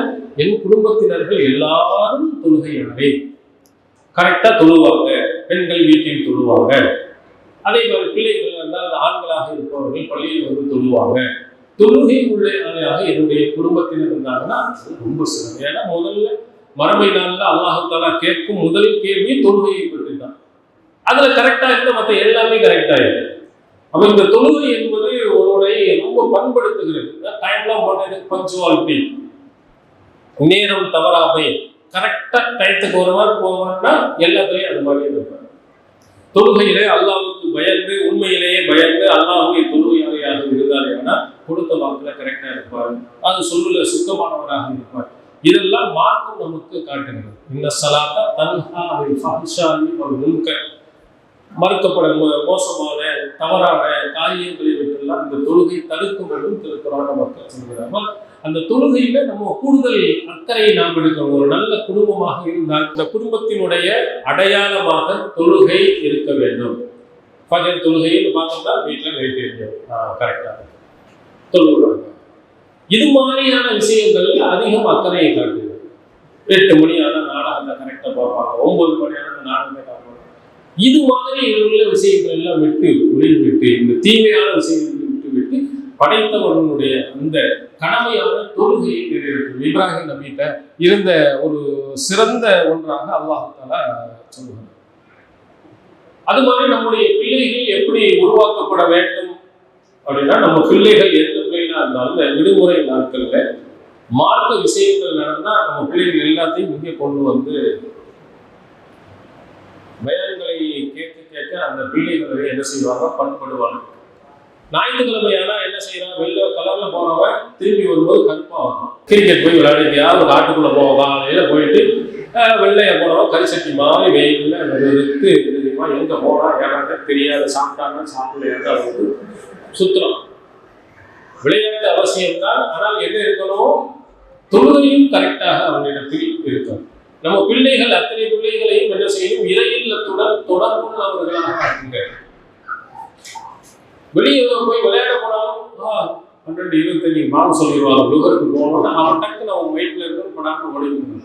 என் குடும்பத்தினர்கள் எல்லாரும் தொழுகையாளே, கரெக்டா தொழுவாங்க, பெண்கள் வீட்டில் தொழுவாங்க. அதே மாதிரி பிள்ளைகள் இருந்தால் ஆண்களாக இருப்பவர்கள் பள்ளியில் வந்து தொழுவாங்க. தொழுகை உள்ளாக என்னுடைய குடும்பத்தினர் இருந்தாங்கன்னா ரொம்ப சிறந்த. ஏன்னா முதல்ல மறுமை நாளில் அல்லாஹ் தஆலா கேட்கும் முதல் கேள்வி தொழுகையை பற்றி தான். அதுல கரெக்டா இருந்த மற்ற எல்லாமே கரெக்டா இருக்கு. அப்ப இந்த தொழுகை என்பது ஒருவரை ரொம்ப பண்படுத்துகிறது. டைம்லாம் போட்டது, பஞ்சுவாலிட்டி, நேரம் தவறாமை, கரெக்டா டயத்துக்கு போவார்னா எல்லாத்துலயும் அது மாதிரி இருப்பார். தொழுகையிலே அல்லாஹ்வுக்கு பயந்து, உண்மையிலேயே பயந்து அல்லாஹ்வை தொழுகையாளியாக இருந்தார். ஏன்னா கொடுத்த வாக்குல கரெக்டா இருப்பார், அது சொல்லுல சுத்தமானவராக இருப்பார். இதெல்லாம் மார்க்கம் நமக்கு காட்டுகிறது. இந்த ஸலாத்த தன்ஹா அனில் ஃபஹ்ஷாஇ வல் முன்கர், மறுக்கப்பட மோசமான தவறான காரியங்களை விட்டெல்லாம் இந்த தொழுகை தடுக்கும் என்றும் திருக்குறான் நமக்கு சொல்கிறார்கள். அந்த தொழுகையில நம்ம கூடுதல் அக்கறையை நாம் எடுக்கணும். ஒரு நல்ல குடும்பமாக இருந்தால் இந்த குடும்பத்தினுடைய அடையாளமாக தொழுகை இருக்க வேண்டும். ஃபஜர் தொழுகைன்னு பார்த்தோம்னா வீட்டில் நைட்டு கரெக்டாக தொழுகிறாங்க. இது மாதிரியான விஷயங்கள்ல அதிகம் அக்கறையை காட்டுகிறது. 8 மணி ஆனால் நாடகத்தை கரெக்டாக பார்ப்பாங்க, 9 மணி ஆனால் நாடகத்தை பார்ப்பாங்க. இது மாதிரி உள்ள விஷயங்கள் எல்லாம் விட்டு ஒளிவிட்டு இந்த தீமையான விஷயங்களை விட்டு படைத்தவர்களுடைய அந்த கடமையான தொழுகையை நிறைவேற்றும். இப்ராஹிம் நபிட்ட இருந்த ஒரு சிறந்த ஒன்றாக அல்லாஹ் தஆலா சொல்லுகிறார். அது மாதிரி நம்முடைய பிள்ளைகள் எப்படி உருவாக்கப்பட வேண்டும் அப்படின்னா, நம்ம பிள்ளைகள் எந்த பிள்ளைகளா இருந்தாலும் இந்த விடுமுறை நாட்கள்ல மார்க்க விஷயங்கள் நடந்தா நம்ம பிள்ளைகள் எல்லாத்தையும் இங்கே கொண்டு வந்து பயான்களை கேட்க அந்த பிள்ளைகளை என்ன செய்வாங்க? பண்படுவாங்க. ஞாயிற்றுக்கிழமையானா என்ன செய்யறான்? வெள்ளை கலர்ல போனவன் திரும்பி வரும்போது கருப்பா வரும். கிரிக்கெட் போய் விளையாடி யாரும் காட்டுக்குள்ள போவோம், காலையில போயிட்டு வெள்ளைய போனவன் கரிசட்டி மாதிரி வெயில்ல வெறுத்து எங்க போனா ஏன்னா தெரியாத, சாப்பிட்டாங்க சாப்பிடல சுத்தம். விளையாட்டு அவசியம்தான், ஆனால் என்ன இருக்கணும்? தொழுகையும் கரெக்டாக அவனிடத்தில் இருக்கணும். நம்ம பிள்ளைகள் அத்தனை பிள்ளைகளையும் என்ன செய்யணும்? இறையில்லத்துடன் தொடர்புள்ளவர்களாக ஆக்குங்க. வெளியே போய் விளையாட போனாலும் 12-25 மாதம் சொல்லிடுவாங்க. லுகருக்கு போகணும்னா அவன் டக்குன்னு அவன் வயிற்றுல இருக்கணும் படாம ஓடிக்கணும்.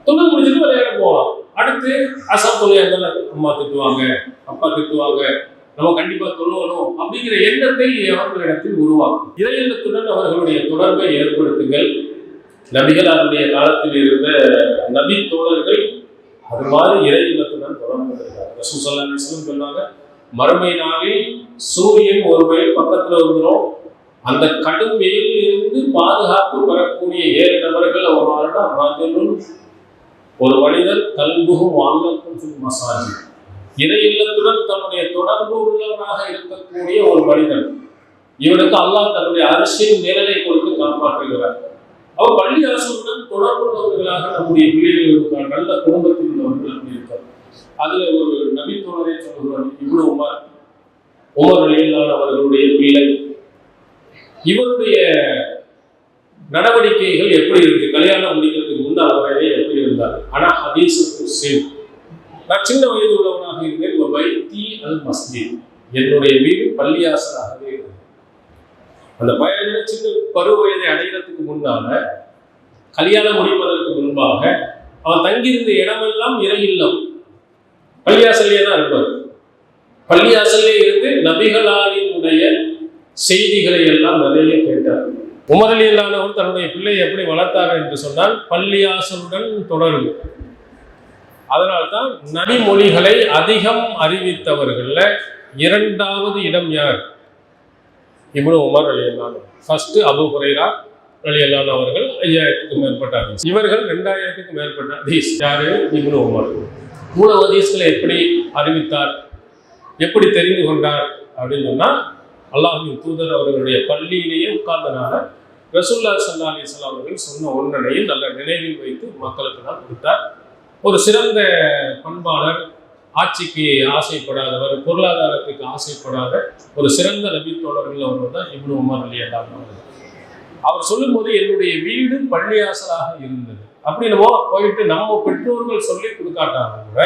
தொழில் முடிச்சுட்டு விளையாட போகலாம். அடுத்து அசம் தொழிலாளர்கள் அம்மா திட்டுவாங்க, அப்பா திட்டுவாங்க, நம்ம கண்டிப்பா தொழுவணும் அப்படிங்கிற எண்ணத்தை அவர்களிடத்தில் உருவாக்கும். இறையில்லத்துடன் அவர்களுடைய தொடர்பை ஏற்படுத்துங்கள். நபிகள் அவருடைய காலத்தில் இருந்த நபி தோழர்கள் அது மாதிரி இறையில்லத்துடன் தொடர்பு இருக்கிறார். ரசூல் ஸல்லல்லாஹு அலைஹி வஸல்லம் சொன்னாங்க, மறுமை நாளில் சூரியன் ஒரு மைல் பக்கத்துல வந்துடும். அந்த கடும் வெயிலில் இருந்து பாதுகாப்பு பெறக்கூடிய 7 நபர்கள் ஒரு மனிதர் கல்புகும் வாழ்க்கும் மசாஜி, இறையில்லத்துடன் தன்னுடைய தொடர்பு உள்ளவராக இருக்கக்கூடிய ஒரு மனிதன். இவனுக்கு அல்லாஹ் தன்னுடைய அரசியல் நிழலை கொடுத்து காப்பாற்றுகிறார். அவர் பள்ளி அரசுடன் தொடர்புள்ளவர்களாக நம்முடைய பிள்ளைகள் இருக்கார், நல்ல குடும்பத்தில் உள்ளவர்கள் இருக்கார். அதுல ஒரு நபித்தோழரை சொல்கிறார், இவ்வளவு உமர் ரலியல்லாஹு அவர்களுடைய பிள்ளை. இவருடைய நடவடிக்கைகள் எப்படி இருக்கு? கல்யாணம் முடிக்கிறதுக்கு முன்னால் அவரே எப்படி இருந்தார்? ஆனா ஹதீஸ் நான் சின்ன வயது உள்ளவனாக இருந்தேன். வைத்தி அல் மஸ்ஜித், என்னுடைய வீடு பள்ளியாசலாகவே இருந்தது. அந்த பயண சின்ன பருவ வயதை அடைகிறதுக்கு முன்னால, கல்யாணம் முடிப்பதற்கு முன்பாக அவன் தங்கியிருந்த இடமெல்லாம் இறை இல்லம், பள்ளியாசல்லே தான் இருப்பார். பள்ளியாசல்லே இருந்து நபிகளாரினுடைய செய்திகளை எல்லாம் நிறைய கேட்டார். உமர் ரலியல்லாஹு தன்னுடைய பிள்ளையை எப்படி வளர்த்தார் என்று சொன்னால், பள்ளியாசலுடன் தொடர்பு. அதனால்தான் நபிமொழிகளை அதிகம் அறிவித்தவர்கள்ல 2வது இடம் யார்? இப்னு உமர் ரலியல்லாஹு அன்ஹு. ஃபர்ஸ்ட் அபூ ஹுரைரா ரலியல்லாஹு அன்ஹு அவர்கள் 5000க்கும் மேற்பட்ட ஹதீஸ். இவர்கள் 2000க்கும் மேற்பட்ட ஹதீஸ். யாரு? இப்னு உமர். இவ்வளவு ஹதீஸ்களை எப்படி அறிவித்தார், எப்படி தெரிந்து கொண்டார் அப்படின்னு சொன்னா, அல்லாஹ்வின் தூதர் அவர்களுடைய பள்ளியிலேயே உட்கார்ந்தனால ரசூலுல்லாஹி ஸல்லல்லாஹு அலைஹி வஸல்லம் அவர்கள் சொன்ன ஒன்றனையும் நல்ல நினைவில் வைத்து மக்களுக்கு தான் கொடுத்தார். ஒரு சிறந்த பண்பாளர், ஆட்சிக்கு ஆசைப்படாதவர், பொருளாதாரத்துக்கு ஆசைப்படாத ஒரு சிறந்த நபி தோழர்கள் ஒருவர் தான் இப்னு உமர் ரலியல்லாஹு அன்ஹு. அவர் சொல்லும்போது என்னுடைய வீடு பள்ளியாசலாக இருந்தது. அப்படி நம்ம போயிட்டு நம்ம பெற்றோர்கள் சொல்லி கொடுக்காட்டாங்க கூட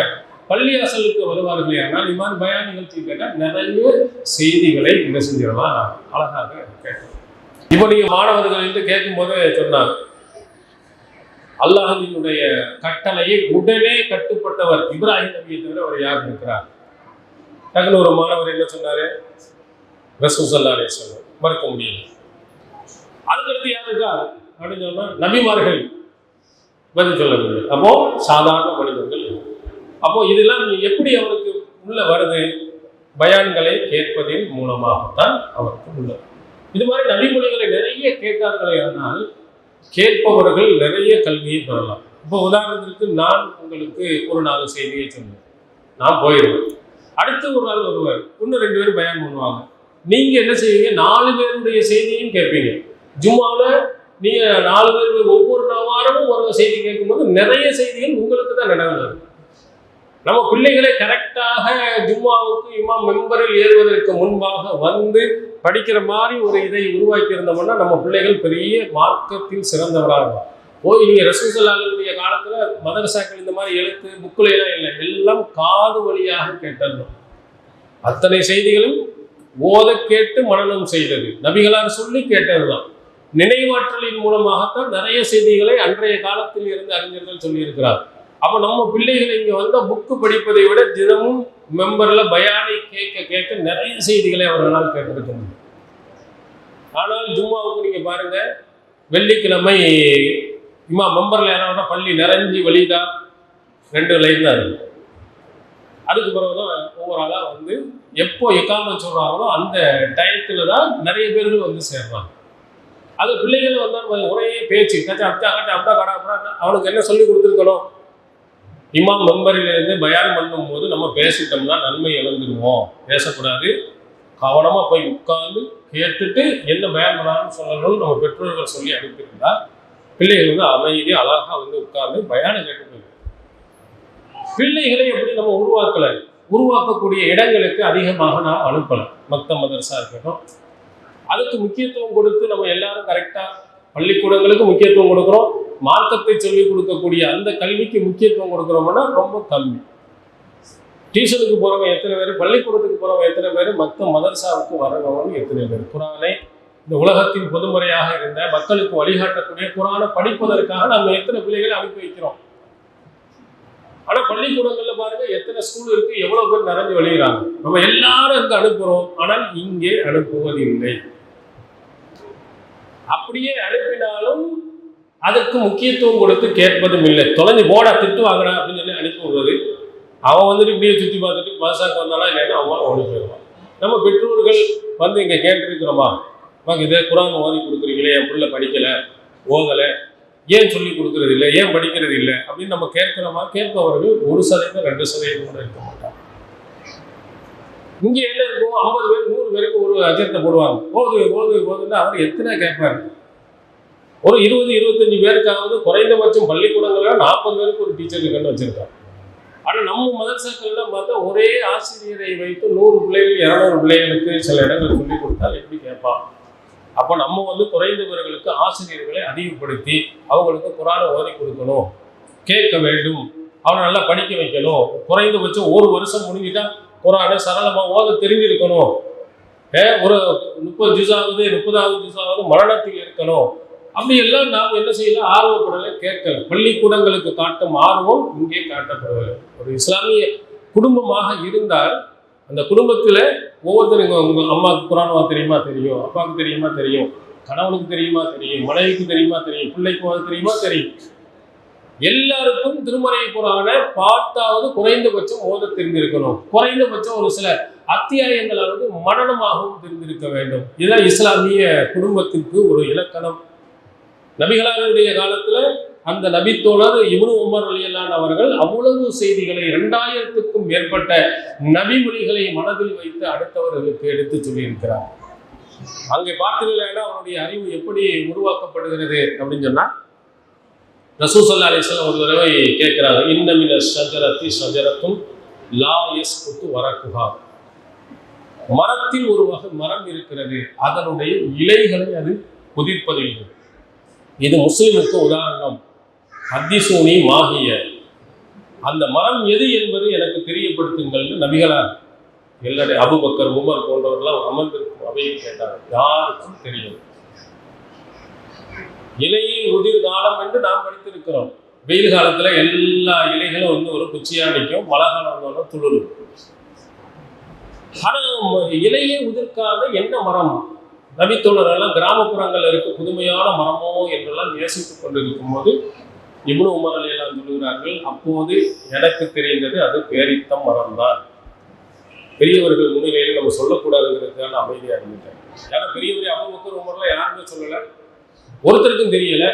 பள்ளியாசலுக்கு வருவார்களே. ஆனால் இது மாதிரி பயான் நிகழ்ச்சி கேட்டால் நிறைய செய்திகளை என்ன செஞ்சிடலாம், அழகாக கேட்கலாம். இப்போ நீங்க மாணவர்கள் என்று கேட்கும் போது சொன்னாங்க, அல்லாஹ்வினுடைய கட்டளையை உடனே கட்டுப்பட்டவர் இப்ராஹிம் நபியை தவிர அவர் யார் இருக்கிறார்? டக்குனு ஒரு மாணவர் என்ன சொன்னாரு? ரசூல் ஸல்லல்லாஹு அலைஹி வஸல்லம். மறுக்க முடியல. அதுக்கடுத்து யார் இருக்கா அப்படின்னு சொன்னா நபிமார்கள் பதில் சொல்ல முடியாது. அப்போ சாதாரண மனிதர்கள். அப்போ இதெல்லாம் எப்படி அவருக்கு உள்ள வருது? பயான்களை கேட்பதின் மூலமாகத்தான் அவருக்கு உள்ள. இது மாதிரி நபிமொழிகளை நிறைய கேட்டார்களே ஆனால் கேட்பவர்கள் நிறைய கல்வியை பெறலாம். இப்போ உதாரணத்திற்கு நான் உங்களுக்கு ஒரு 4 செய்தியை சொன்னேன், நான் போயிடுவேன். அடுத்து ஒரு நாள் வருவார், இன்னும் 2 பேர் பயான் பண்ணுவாங்க. நீங்க என்ன செய்வீங்க? 4 பேருடைய செய்தியும் கேட்பீங்க. ஜும்மாவில் நீங்க 4 பேர் ஒவ்வொரு வாரமும் ஒரு செய்தி கேட்கும்போது நிறைய செய்திகள் உங்களுக்கு தான் நினைவு. நம்ம பிள்ளைகளை கரெக்டாக ஜும்மாவுக்கு இமாம் மெம்பரில் ஏறுவதற்கு முன்பாக வந்து படிக்கிற மாதிரி ஒரு இதை உருவாக்கி இருந்தோம்னா நம்ம பிள்ளைகள் பெரிய மார்க்கத்தில் சிறந்தவராக இருக்கும். போய் நீங்கள் ரசூல் ஸல்லல்லாஹு அலைஹி வஸல்லம் காலத்தில் மதரசாக்கள் இந்த மாதிரி எழுத்து புக்கில் எல்லாம் இல்லை, எல்லாம் காது வழியாக கேட்டதும் அத்தனை செய்திகளும் ஓத கேட்டு மனனம் செய்தது, நபிகளார் சொல்லி கேட்டதுதான். நினைவாற்றலின் மூலமாகத்தான் நிறைய செய்திகளை அன்றைய காலத்தில் இருந்து அறிஞர்கள் சொல்லியிருக்கிறார். அப்போ நம்ம பிள்ளைகளை இங்கே வந்த புக்கு படிப்பதை விட தினமும் மெம்பரில் பயானை கேட்க கேட்க நிறைய செய்திகளை அவர்களால் கேட்டிருக்க முடியும். ஆனால் ஜும்மாவுக்கு நீங்கள் பாருங்க, வெள்ளிக்கிழமை இமாம் மெம்பரில் யாராவது பள்ளி நிறைஞ்சி வழிதா 2 லைன் தான் இருக்கு. அதுக்கு பிறகுதான் ஒவ்வொரு ஆளாக வந்து எப்போ இக்காமத் சொல்கிறாங்களோ அந்த டயத்தில் தான் நிறைய பேர்கள் வந்து சேர்றாங்க. அது பிள்ளைகள் வந்தால் ஒரே பேச்சு கச்சா அப்டா கட்டா அப்டா கடா அப்டா. அவனுக்கு என்ன சொல்லி கொடுத்துருக்கணும்? இமாம் மெம்பரிலிருந்து பயான் பண்ணும் போது நம்ம பேசிட்டோம்னா நன்மை இழந்துடுவோம், பேசக்கூடாது, கவனமாக போய் உட்கார்ந்து கேட்டுட்டு என்ன பயான் பண்ணாலும் சொல்லணும்னு நம்ம பெற்றோர்கள் சொல்லி அனுப்பியிருந்தா பிள்ளைகள் வந்து அமைதி அழகாக வந்து உட்கார்ந்து பயானை கேட்டு. பிள்ளைகளை எப்படி நம்ம உருவாக்கலை, உருவாக்கக்கூடிய இடங்களுக்கு அதிகமாக நாம் அனுப்பலை. மக்தப் மதரசா இருக்கட்டும், அதுக்கு முக்கியத்துவம் கொடுத்து நம்ம எல்லாரும் கரெக்டாக பள்ளிக்கூடங்களுக்கு முக்கியத்துவம் கொடுக்குறோம். மார்க்கத்தை சொல்லிக் கொடுக்கக்கூடிய அந்த கல்விக்கு முக்கியத்துவம் கொடுக்குறோம்னா ரொம்ப கம்மி. டியூஷனுக்கு போகிறவங்க எத்தனை பேர், பள்ளிக்கூடத்துக்கு போகிறவங்க எத்தனை பேர், மக்தப் மதரசாவுக்கு வரவங்க எத்தனை பேர்? குரானை இந்த உலகத்தின் பொதுமுறையாக இருந்த மக்களுக்கு வழிகாட்டக்கூடிய குரானை படிப்பதற்காக நம்ம எத்தனை பிள்ளைகளை அனுப்பி வைக்கிறோம். ஆனால் பள்ளிக்கூடங்கள்ல பாருங்க எத்தனை ஸ்கூல் இருக்கு, எவ்வளோ பேர் நிறைஞ்சு வெளியிறாங்க. நம்ம எல்லாரும் அங்கே அனுப்புகிறோம், ஆனால் இங்கே அனுப்புவதில்லை. அப்படியே அனுப்பினாலும் அதுக்கு முக்கியத்துவம் கொடுத்து கேட்பதும் இல்லை. தொலைஞ்சு போடா திட்டு வாங்கினா அப்படின்னு சொல்லி அனுப்பி விடுறது. அவன் வந்துட்டு இப்படியே சுற்றி பார்த்துட்டு பாசாக்கு வந்தாலும் இல்லைன்னா அவன் ஓடி போயிடுவான். நம்ம பெற்றோர்கள் வந்து இங்கே கேட்டிருக்கிறோமா, இதே குரான் ஓதி கொடுக்குறீங்களே, என் பிள்ளை படிக்கலை ஓதலை, ஏன் சொல்லி கொடுக்கறது இல்லை, ஏன் படிக்கிறது இல்லை அப்படின்னு நம்ம கேட்கிறோமா? கேட்பவர்கள் 1% 2% கூட இருக்க மாட்டாங்க. இங்கே என்ன இருக்கும், 50 பேர் 100 பேருக்கு ஒரு அஜத்தை போடுவாங்க, ஓதுன்னா அவர் எத்தனை கேட்பாரு? ஒரு 20-25 பேருக்காவது குறைந்தபட்சம் பள்ளிக்கூடங்களில் 40 பேருக்கு ஒரு டீச்சர் இருக்குன்னு வச்சிருக்காங்க. ஆனால் நம்ம மதரசாக்கள்லாம் பார்த்தா ஒரே ஆசிரியரை வைத்து 100 பிள்ளைகள் 200 பிள்ளைகளுக்கு சில இடங்கள் சொல்லிக் கொடுத்தால் எப்படி கேட்பான்? அப்போ நம்ம வந்து குறைந்தவர்களுக்கு ஆசிரியர்களை அதிகப்படுத்தி அவங்களுக்கு குரானை ஓதி கொடுக்கணும், கேட்க வேண்டும், அவனை நல்லா படிக்க வைக்கணும். குறைந்தபட்சம் 1 வருஷம் முடிஞ்சிட்டா குரானை சரளமாக ஓத தெரிஞ்சிருக்கணும். ஒரு 30 ஜுஸாவது 30வது ஜுஸாவது மரணத்தில் இருக்கணும். அப்படி எல்லாம் நாம் என்ன செய்யல, ஆர்வப்படலை, கேட்கல. பள்ளிக்கூடங்களுக்கு காட்டும் ஆர்வம் இங்கே காட்டப்படவில்லை. ஒரு இஸ்லாமிய குடும்பமாக இருந்தால் அந்த குடும்பத்தில் ஒவ்வொருத்தரும் உங்கள் அம்மாவுக்கு குரானுவா தெரியுமா தெரியும், அப்பாவுக்கு தெரியுமா தெரியும், கணவனுக்கு தெரியுமா தெரியும், மனைவிக்கு தெரியுமா தெரியும், பிள்ளைக்கு தெரியுமா தெரியும். எல்லாருக்கும் திருமறை குர்ஆனை பார்த்தாவது குறைந்தபட்சம் ஓத தெரிந்திருக்கணும். குறைந்தபட்சம் ஒரு சில அத்தியாயங்களாவது மனனமாகவும் தெரிந்திருக்க வேண்டும். இதுதான் இஸ்லாமிய குடும்பத்திற்கு ஒரு இலக்கணம். நபிகளாருடைய காலத்துல அந்த நபித்தோழர் இப்னு உமர் ரலியல்லாஹு அவர்கள் அவ்வளவு செய்திகளை 2000க்கும் மேற்பட்ட நபிமொழிகளை மனதில் வைத்து அடுத்தவர்களுக்கு எடுத்து சொல்லியிருக்கிறார். அங்கே பார்த்தீங்கன்னா அவருடைய அறிவு எப்படி உருவாக்கப்படுகிறது அப்படின்னு சொன்னா, ரசூல் ஸல்லல்லாஹு அலைஹி வஸல்லம் ஒரு தடவை கேட்கிறாங்க, இன்ன மின ஷஜரத்தி ஷஜரத்துன் லா யஸ்குத்து வரக்குஹா. மரத்தில் ஒரு வகை மரம் இருக்கிறது, அதனுடைய இலைகளை அது புதிர்ப்பதில்லை. இது முஸ்லிமுக்கு உதாரணம். ஹத்திசூனி மாஹிய, அந்த மரம் எது என்பது எனக்கு தெரியப்படுத்துங்கள் நபிகளார் எல்லாரும் அபூபக்கர் உமர் போன்றவர்களாம் அமர்ந்திருக்கும் அவையில் கேட்டார். யாருக்கும் தெரியும். இலையில் உதிர் காலம் என்று நாம் படித்திருக்கிறோம். வெயில் காலத்துல எல்லா இலைகளும் வந்து ஒரு குச்சியா நிற்கும், மழை காலம் வந்தாலும் துளிரும். ஆனா இலையே உதிர்க்காத என்ன மரம்? நபித்தோழரெல்லாம் கிராமப்புறங்கள் இருக்க புதுமையான மரமோ என்றெல்லாம் யோசித்துக் கொண்டிருக்கும் போது இப்னு உமர் ரலியல்லாஹு சொல்கிறார்கள், அப்போது எனக்கு தெரிந்தது அது பேரித்த மரம் தான். பெரியவர்கள் முன்னிலையில் நம்ம சொல்லக்கூடாதுங்கிறதுக்கான அமைதியா இருந்துட்டேன். ஏன்னா பெரியவரை அபூபக்கர் உமர்லாம் யாருமே சொல்லல, ஒருத்தருக்கும் தெரியல.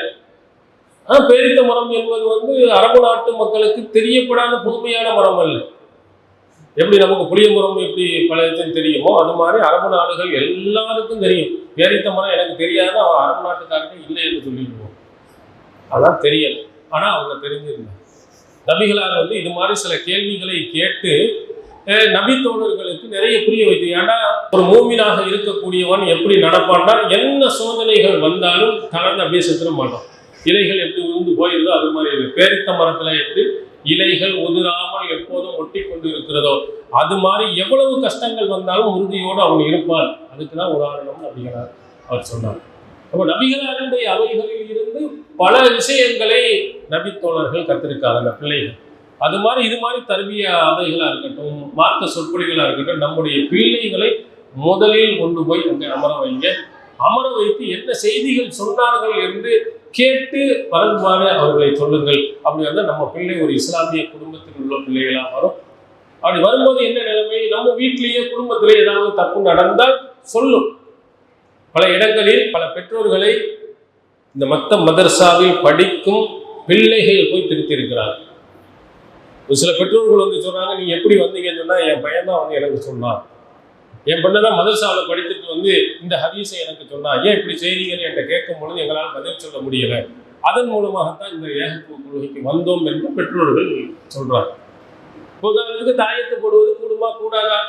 பேரித்த மரம் என்பது வந்து அரபு நாட்டு மக்களுக்கு தெரியப்படாத புதுமையான மரம் அல்ல. எப்படி நமக்கு புளிய மரம் எப்படி பல தெரியுமோ அது மாதிரி அரபு நாடுகள் எல்லாருக்கும் தெரியும். பேரித்த மரம் எனக்கு தெரியாத அவன் அரபு நாட்டுக்காரங்க இல்லை என்று சொல்லிடுவோம். அதான் தெரியல. ஆனா அவங்க தெரிஞ்சிருந்தாங்க. நபிகளார் வந்து இது மாதிரி சில கேள்விகளை கேட்டு நபித்தோழர்களுக்கு நிறைய புரிய வைத்து. ஏன்னா ஒரு மூமினாக இருக்கக்கூடியவன் எப்படி நடப்பான்னா, என்ன சோதனைகள் வந்தாலும் கலந்து அப்படியே செத்துட மாட்டான். இலைகள் எப்படி உருந்து போயிருதோ அது மாதிரி இருக்கு. பேரித்த மரத்துல எப்படி இலைகள் உதிராமல் எப்போதும் ஒட்டி கொண்டு இருக்கிறதோ அது மாதிரி எவ்வளவு கஷ்டங்கள் வந்தாலும் உறுதியோடு அவன் இருப்பான். அதுக்குதான் உதாரணம் நபிகளார் அவர் சொன்னார். அப்போ நபிகளாருடைய அவைகளில் இருந்து பல விஷயங்களை நபித்தோழர்கள் கத்திருக்காங்க பிள்ளைகள். அது மாதிரி இது மாதிரி தர்பியா அவைகளா இருக்கட்டும், மார்க்க சொற்பொழிகளா இருக்கட்டும், நம்முடைய பிள்ளைகளை முதலில் கொண்டு போய் அங்கே அமர வைங்க. அமர வைத்து என்ன செய்திகள் சொன்னார்கள் என்று கேட்டு வருமாறு அவர்களை சொல்லுங்கள். அப்படி வந்தால் நம்ம பிள்ளை ஒரு இஸ்லாமிய குடும்பத்தில் உள்ள பிள்ளைகளாக வரும். அப்படி வரும்போது என்ன நிலைமை, நம்ம வீட்டிலேயே குடும்பத்திலே ஏதாவது தப்பு நடந்தால் சொல்லும். பல இடங்களில் பல பெற்றோர்களை இந்த மத்த மதரசாவில் படிக்கும் பிள்ளைகள் போய் திருத்தி இருக்கிறார்கள். ஒரு சில பெற்றோர்கள் வந்து சொல்றாங்க, நீங்க எப்படி வந்தீங்கன்னு சொன்னா, என் பையன் தான் வந்து எனக்கு சொன்னான், என் பொண்ணை தான் மதரசாவில் படித்துட்டு வந்து இந்த ஹதீஸை எனக்கு சொன்னா, ஏன் இப்படி செய்றீங்கன்னு என்கிட்ட கேட்கும் பொழுது எங்களால் பதில் சொல்ல முடியல, அதன் மூலமாகத்தான் இந்த ஏகத்துவ கொள்கைக்கு வந்தோம் என்று பெற்றோர்கள் சொல்றாங்க. உதாரணத்துக்கு தாயத்து போடுவது கூடுமா கூடாதா,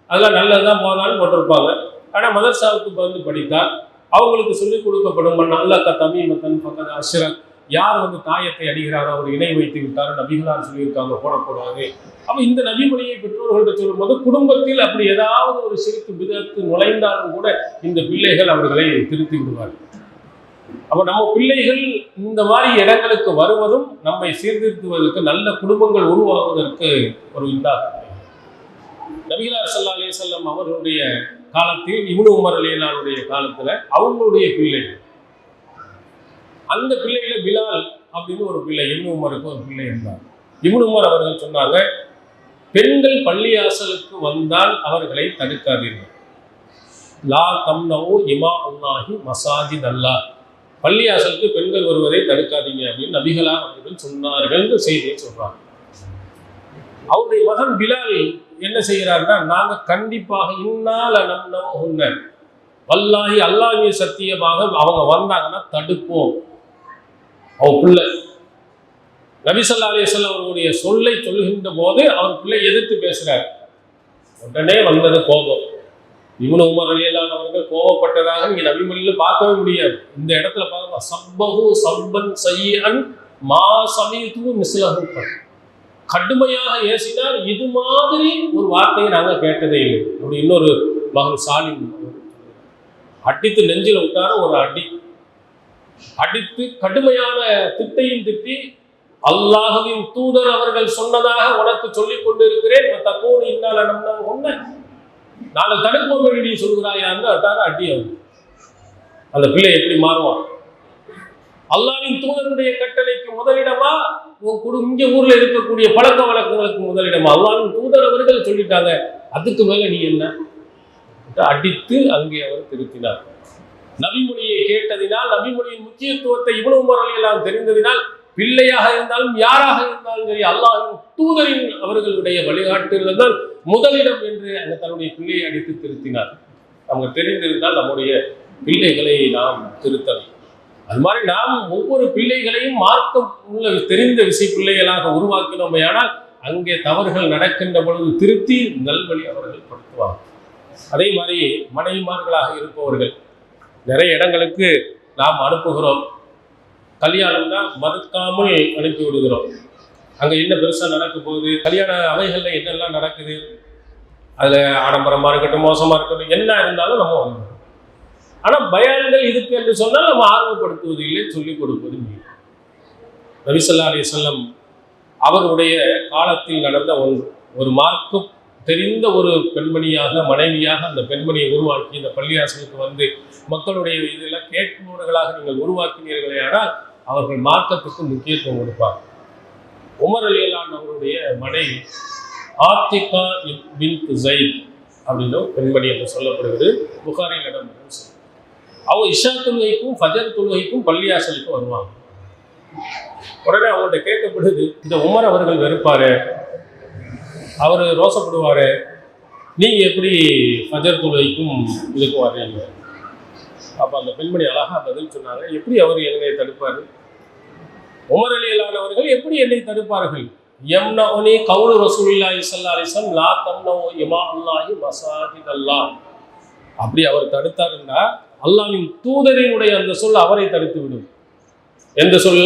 அதெல்லாம் நல்லதுதான் போனாலும் போட்டிருப்பாங்க. ஆனால் மதரசாவுக்கு வந்து படித்தால் அவங்களுக்கு சொல்லிக் கொடுக்கப்படும், நல்ல தமிழ் பக்கத்து அஷ்ரக், யார் வந்து தாயத்தை அடிகிறாரோ அவர் இணை வைத்து விட்டாரோ நபிகளார் சொல்லியிருக்காங்க போடக்கூடாது. அப்போ இந்த நபிமொழியை பெற்றோர்கள்ட்ட சொல்லும் போது குடும்பத்தில் அப்படி ஏதாவது ஒரு சிறுக்கு விதத்து நுழைந்தாலும் கூட இந்த பிள்ளைகள் அவர்களை திருத்தி விடுவார்கள். அப்போ நம்ம பிள்ளைகள் இந்த மாதிரி இடங்களுக்கு வருவதும் நம்மை சீர்திருத்துவதற்கு, நல்ல குடும்பங்கள் உருவாகுவதற்கு ஒரு இதாக. நபிகளார் ஸல்லல்லாஹு அலைஹி வஸல்லம் அவர்களுடைய காலத்தில் இப்னு உமர் ரலியல்லாஹுடைய காலத்துல அவங்களுடைய பிள்ளைகள், அந்த பிள்ளையில பிலால் அப்படின்னு ஒரு பிள்ளை, இப்னு உமருக்கு ஒரு பிள்ளை இருந்தார். இப்னு உமர் அவர்கள் சொன்னாங்க, பெண்கள் பள்ளியாசலுக்கு வந்தால் அவர்களை தடுக்காதீர்கள். லா தம்னவு இமா அல்லாஹி மசாஜித் அல்லாஹ், பள்ளியாசலுக்கு பெண்கள் வருவதை தடுக்காதீங்க அப்படின்னு நபிகளார் அவர்கள் சொன்னார்கள் செய்தியை சொல்றாங்க. அவருடைய மகன் பிலால் என்ன செய்கிறாருன்னா, நாங்க கண்டிப்பாக இந்நாள் நம்னவு வல்லாஹி அல்லாஹ்விய சத்தியமாக அவங்க வந்தாங்கன்னா தடுப்போம். அவர் பிள்ளை நபி ஸல்லல்லாஹு அலைஹி வஸல்லம் அவருடைய சொல்லை சொல்லுகின்ற போது அவர் பிள்ளை எதிர்த்து பேசுறார். உடனே வந்தது கோபம். இப்னு உமர் ரலியல்லாஹு அவர்கள் கோபப்பட்டதாக நீங்க நபிமொழியில பார்க்கவே முடியாது. இந்த இடத்துல பாருங்க, சப்பஹு சப்பன் சய்யன் மா சமீது மிஸ்லஹு, கடுமையாக ஏசினார், இது மாதிரி ஒரு வார்த்தையை நாங்கள் கேட்டதே இல்லை. அப்படி இன்னொரு மகன் சாலிம் அடித்து நெஞ்சில் விட்டார ஒரு அடி அடித்து கடுமையான திட்டையும் திட்டி, அல்லாஹ்வின் தூதர் அவர்கள் சொன்னதாக உனக்கு சொல்லிக் கொண்டிருக்கிறேன், நாங்கள் தடுப்போம் நீ சொல்கிறாயான்னு அட்டார அடி. அந்த பிள்ளை எப்படி மாறுவான்? அல்லாஹ்வின் தூதருடைய கட்டளைக்கு முதலிடமா, இங்க ஊர்ல இருக்கக்கூடிய பழக்க வழக்கங்களுக்கு முதலிடமா? அல்லாஹ்வின் தூதர் அவர்கள் சொல்லிட்டாங்க, அதுக்கு மேல நீ என்ன? அடித்து அங்கே அவர் திருத்தினார். நபிமொழியை கேட்டதினால், நபிமொழியின் முக்கியத்துவத்தை இப்னு உமர் ரலியல்லாஹு தெரிந்ததினால், பிள்ளையாக இருந்தாலும் யாராக இருந்தாலும் சரி, அல்லாஹ்வின் தூதரின் அவர்களுடைய வழிகாட்டுதல் தான் முதலிடம் என்று அந்த தன்னுடைய பிள்ளையை அடித்து திருத்தினார். நமக்கு தெரிந்திருந்தால் நம்முடைய பிள்ளைகளை நாம் திருத்தலாம். அது மாதிரி நாம் ஒவ்வொரு பிள்ளைகளையும் மார்க்கம் உள்ள தெரிந்த விசை பிள்ளைகளாக உருவாக்கினோமே, ஆனால் அங்கே தவறுகள் நடக்கின்ற பொழுது திருத்தி நல்வழி அவர்கள் படுத்துவாங்க. அதே மாதிரி மனைவிமார்களாக இருப்பவர்கள் நிறைய இடங்களுக்கு நாம் அனுப்புகிறோம். கல்யாணம்னா மறுக்காமல் அனுப்பி விடுகிறோம். அங்கே என்ன பெருசாக நடக்க போகுது, கல்யாண அவைகளில் என்னெல்லாம் நடக்குது, அதில் ஆடம்பரமாக இருக்கட்டும் மோசமாக இருக்கட்டும் என்ன இருந்தாலும் நம்ம வந்து, ஆனால் பயான்கள் இதுக்கு என்று சொன்னால் நம்ம ஆர்வப்படுத்துவது இல்லை, சொல்லிக் கொடுப்பது இல்லை. நபி ஸல்லல்லாஹு அலைஹி வஸல்லம் அவருடைய காலத்தில் நடந்த ஒரு மார்க்கம் தெரிந்த ஒரு பெண்மணியாக, மனைவியாக அந்த பெண்மணியை உருவாக்கி இந்த பள்ளியாசலுக்கு வந்து மக்களுடைய இதெல்லாம் கேட்பவர்களாக நீங்கள் உருவாக்கினீர்களே, ஆனால் அவர்கள் மார்க்கத்துக்கு முக்கியத்துவம் கொடுப்பார். உமர் ரலியல்லாஹு அவருடைய மனைவி ஆத்திகா பின்த் ஸைத் அப்படின்னு பெண்மணி என்று சொல்லப்படுகிறது. புகாரில் இடம். அவங்க இஷா தொழுகைக்கும் ஃபஜர் தொழுகைக்கும் பள்ளியாசலுக்கு வருவாங்க. உடனே அவங்கள்ட்ட கேட்கப்படுது, இந்த உமர் அவர்கள் வெறுப்பாரு, அவர் ரோசப்படுவார், நீங்கள் எப்படி ஃபஜர் தொழுகைக்கும் இதுக்கும் வர்றீங்க? அப்போ அந்த பெண்மணி அழகாக பதில் சொன்னாங்க, எப்படி அவர் என்னை தடுப்பார்? உமர் ரலியல்லாஹு அவர்கள் எப்படி என்னை தடுப்பார்கள்? யம்னஉனி கவுலு ரசூலுல்லாஹி ஸல்லல்லாஹு அலைஹி வஸல்லம் லா தம்னஉ இமா அல்லாஹி மஸாஜிதல்லாஹ். அப்படி அவர் தடுத்தாருன்னா அல்லாஹ்வின் தூதரினுடைய அந்த சொல் அவரை தடுத்து விடும். எந்த சொல்?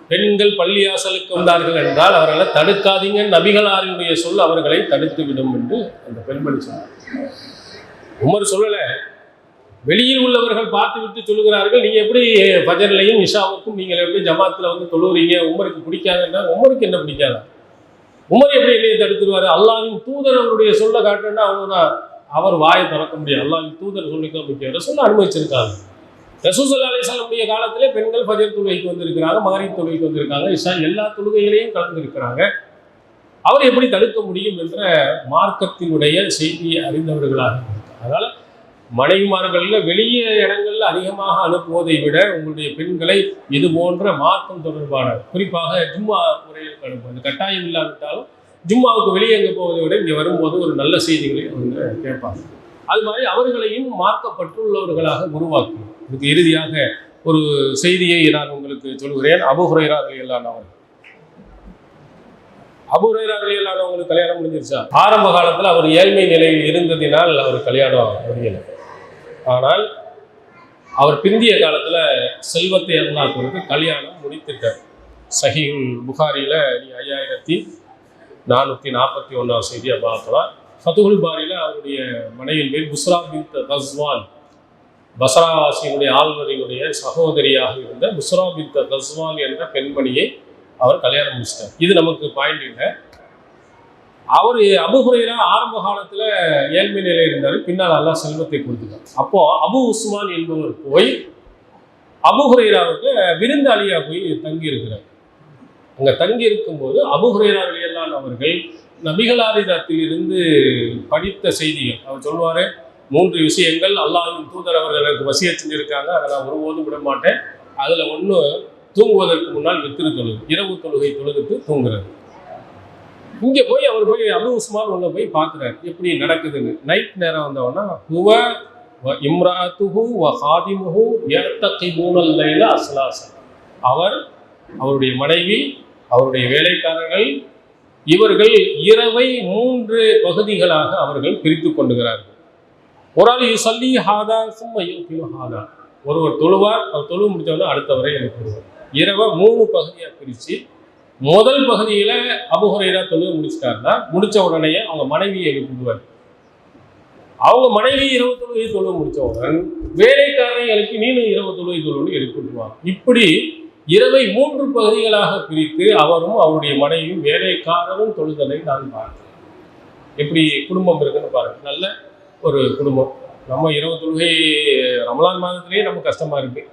பெண்கள் பள்ளியாசலுக்கு வந்தார்கள் என்றால் அவர்களை தடுக்காதீங்க, நபிகளாரினுடைய சொல் அவர்களை தடுத்து விடும் என்று அந்த பெண்மணி சொன்னார். உமர் சொல்லலை, வெளியில் உள்ளவர்கள் பார்த்து விட்டு சொல்லுகிறார்கள், நீங்கள் எப்படி ஃபஜர்லையும் இஷாவுக்கும் நீங்கள் எப்படி ஜமாத்தில் வந்து தொழுகிறீங்க, உமருக்கு பிடிக்காதுன்னா உமருக்கு என்ன பிடிக்காதா? உமர் எப்படி என்னையை தடுத்துருவார்? அல்லாஹ்வின் தூதர் அவருடைய சொல்ல காட்டுன்னா அவ்வளோதான், அவர் வாயை திறக்க முடியாது. அல்லாஹ்வின் தூதர் சொல்லிக்க முக்கியம் சொல்ல அனுமதிச்சிருக்காங்க. ரசூல் ஸல்லல்லாஹு அலைஹி வஸல்லம் காலத்திலே பெண்கள் ஃபஜர் தொழுகைக்கு வந்திருக்கிறாங்க, மகரிப் தொழுகைக்கு வந்திருக்காங்க, இஷா எல்லா தொழுகைகளையும் கலந்துருக்கிறாங்க. அவர் எப்படி தடுக்க முடியும் என்ற மார்க்கத்தினுடைய செய்தியை அறிந்தவர்களாக இருக்காங்க. அதனால் மனைவிமார்களில் வெளியே இடங்களில் அதிகமாக அனுப்புவதை விட உங்களுடைய பெண்களை இது போன்ற மார்க்கம் தொடர்பான, குறிப்பாக ஜும்மா முறையில் அனுப்புவது கட்டாயம் இல்லாவிட்டாலும் ஜும்மாவுக்கு வெளியே எங்கே போவதை விட இங்கே வரும்போது ஒரு நல்ல செய்திகளை அவங்க கேட்பாங்க. அது மாதிரி அவர்களையும் மார்க்கப்பட்டுள்ளவர்களாக உருவாக்கும். இதுக்கு இறுதியாக ஒரு செய்தியை நான் உங்களுக்கு சொல்கிறேன். அபூ ஹுரைரா ரலியல்லாஹு அன்ஹு, அபூ ஹுரைரா ரலியல்லாஹு அன்ஹு அவங்களுக்கு கல்யாணம் முடிஞ்சிருச்சா? ஆரம்ப காலத்தில் அவர் ஏழ்மை நிலையில் இருந்ததினால் அவர் கல்யாணம் முடியலை. ஆனால் அவர் பிந்திய காலத்தில் செல்வத்தை அல்லாஹ் கொடுத்து கல்யாணம் முடித்துட்டார். சஹீஹுல் புகாரியில் 5441 செய்தியாக பார்க்கலாம். ஃபதுஹுல் பாரியில் அவருடைய மனைவியின் பேர் புஸ்ரா பின்த் கஸ்வான், பஸ்ராவாசியினுடைய ஆளுநரினுடைய சகோதரியாக இருந்த புஸ்ரா பின்த் கஸ்வான் என்ற பெண்மணியை அவர் கல்யாணம் முடிச்சிட்டார். இது நமக்கு பாயிண்ட் இல்லை. அவர் அபூ ஹுரைரா ஆரம்ப காலத்தில் ஏழ்மை நிலையில் இருந்தார், பின்னால் அல்லாஹ் செல்வத்தை கொடுத்துட்டார். அப்போ அபு உஸ்மான் என்பவர் போய் அபூ ஹுரைராவுக்கு விருந்தாளியாக போய் தங்கி இருக்கிறார். அங்கே தங்கி இருக்கும்போது அபூ ஹுரைரா ரலியல்லாஹு அன்ஹு அவர்கள் நபிகளாரிடத்தில் இருந்து படித்த செய்திகள் அவர் சொல்வார். 3 விஷயங்கள் அல்லாஹ்வின் தூதர் அவர்கள் எனக்கு வசியத் செஞ்சிருக்காங்க, அதை நான் ஒருபோதும் விட மாட்டேன். அதில் ஒன்று, தூங்குவதற்கு முன்னால் வித்திரு தொழுகை, இரவு தொழுகை தொழுதுட்டு தூங்குறது. இங்கே போய் அவர் போய் அபு உஸ்மான் உள்ள போய் பார்க்குறாரு எப்படி நடக்குதுன்னு. நைட் நேரம் வந்தவொன்னா ஹுவ வ இம்ராத்துஹு வ ஹாதிமுஹு யர்தகிபூனல் லைல அஸ்லாஸா. அவருடைய மனைவி, அவருடைய வேலைக்காரர்கள், இவர்கள் இரவை 3 பகுதிகளாக அவர்கள் பிரித்து கொண்டுகிறார்கள். ஒரு ஆள் யுஸல்லி ஹாதா சும்ம யுகிலு ஹாதா, ஒருவர் தொழுவார், அவர் தொழு முடித்தவொடனே அடுத்தவரை எழுப்பிடுவார். இரவை 3 பகுதியாக பிரித்து முதல் பகுதியில் அபூ ஹுரைரா தொழுகை முடிச்சிட்டாருன்னா முடித்த உடனே அவங்க மனைவியை எழுப்பிடுவார். அவங்க மனைவி இரவு தொழுகை தொழுகை முடித்தவுடன் வேலைக்காரனை எழுப்பி நீனும் இரவு தொழுகை தொழுகை எழுப்பிடுவார். இப்படி இரவை 3 பகுதிகளாக பிரித்து அவரும் அவருடைய மனைவியும் வேலைக்காரரும் தொழுதலை நான் பார்த்தேன். எப்படி குடும்பம் இருக்குன்னு பாருங்கள். நல்ல ஒரு குடும்பம். நம்ம இரவு தொழுகை ரமலான் மாதத்திலேயே நமக்கு கஷ்டமாக இருக்குது.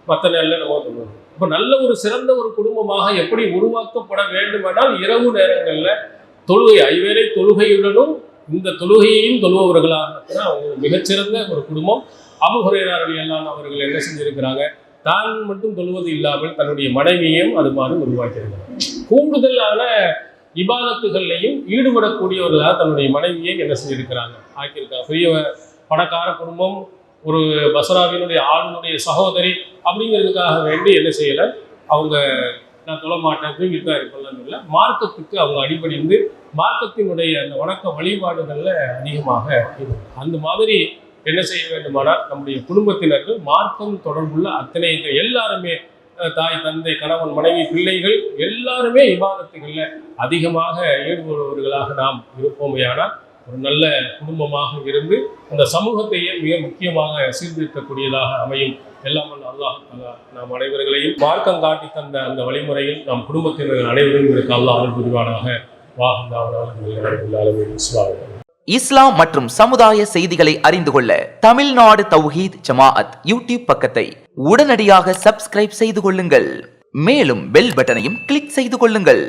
மற்ற நேரில் நம்ம தொழுவோம். இப்போ நல்ல ஒரு சிறந்த ஒரு குடும்பமாக எப்படி உருவாக்கப்பட வேண்டுமானால் இரவு நேரங்களில் தொழுகை, ஐவேளை தொழுகையுடனும் இந்த தொழுகையையும் தொழுபவர்களாக அவங்க மிகச்சிறந்த ஒரு குடும்பம். அபூ ஹுரைரா ரலியல்லாஹு அவர்கள் என்ன செஞ்சிருக்கிறாங்க, தான் மட்டும் தொழுவது இல்லாமல் தன்னுடைய மனைவியையும் அது மாதிரி உருவாக்கியிருக்கிறாங்க. கூடுதலான இபாதத்துகள்லையும் ஈடுபடக்கூடியவர்களாக தன்னுடைய மனைவியை என்ன செஞ்சிருக்கிறாங்க, ஆக்கியிருக்காங்க. பெரிய பணக்கார குடும்பம், ஒரு பஸ்ராவினுடைய ஆளுனுடைய சகோதரி அப்படிங்கிறதுக்காக வேண்டி என்ன செய்யலை, அவங்க நான் தொழ மாட்டேன் தூங்கிட்டு தான் இருப்பேன் இல்லை, மார்க்கத்துக்கு அவங்க அடிபணிந்து மார்க்கத்தினுடைய அந்த வணக்க வழிபாடுகளில் அதிகமாக அந்த மாதிரி என்ன செய்ய வேண்டுமானால் நம்முடைய குடும்பத்தினர்கள் மார்க்கம் தொடர்புள்ள அத்தனை எல்லாருமே, தாய் தந்தை கணவன் மனைவி பிள்ளைகள் எல்லாருமே இபாதத்துகளில் அதிகமாக ஈடுபடுபவர்களாக நாம் இருப்போமையானால் ஒரு நல்ல குடும்பமாக இருந்து அந்த சமூகத்தையே மிக முக்கியமாக சீர்திருத்தக்கூடியதாக அமையும். எல்லாம் அல்லாஹ் நாம் அனைவர்களையும் மார்க்கம் காட்டி தந்த அந்த வழிமுறையில் நாம் குடும்பத்தினர் அனைவரும் இருக்க அல்லாஹ் அருள் புரிவானாக. இஸ்லாம் மற்றும் சமுதாய செய்திகளை அறிந்து கொள்ள தமிழ்நாடு தௌஹீத் ஜமாஅத் யூடியூப் பக்கத்தை உடனடியாக சப்ஸ்கிரைப் செய்து கொள்ளுங்கள். மேலும் பெல் பட்டனையும் கிளிக் செய்து கொள்ளுங்கள்.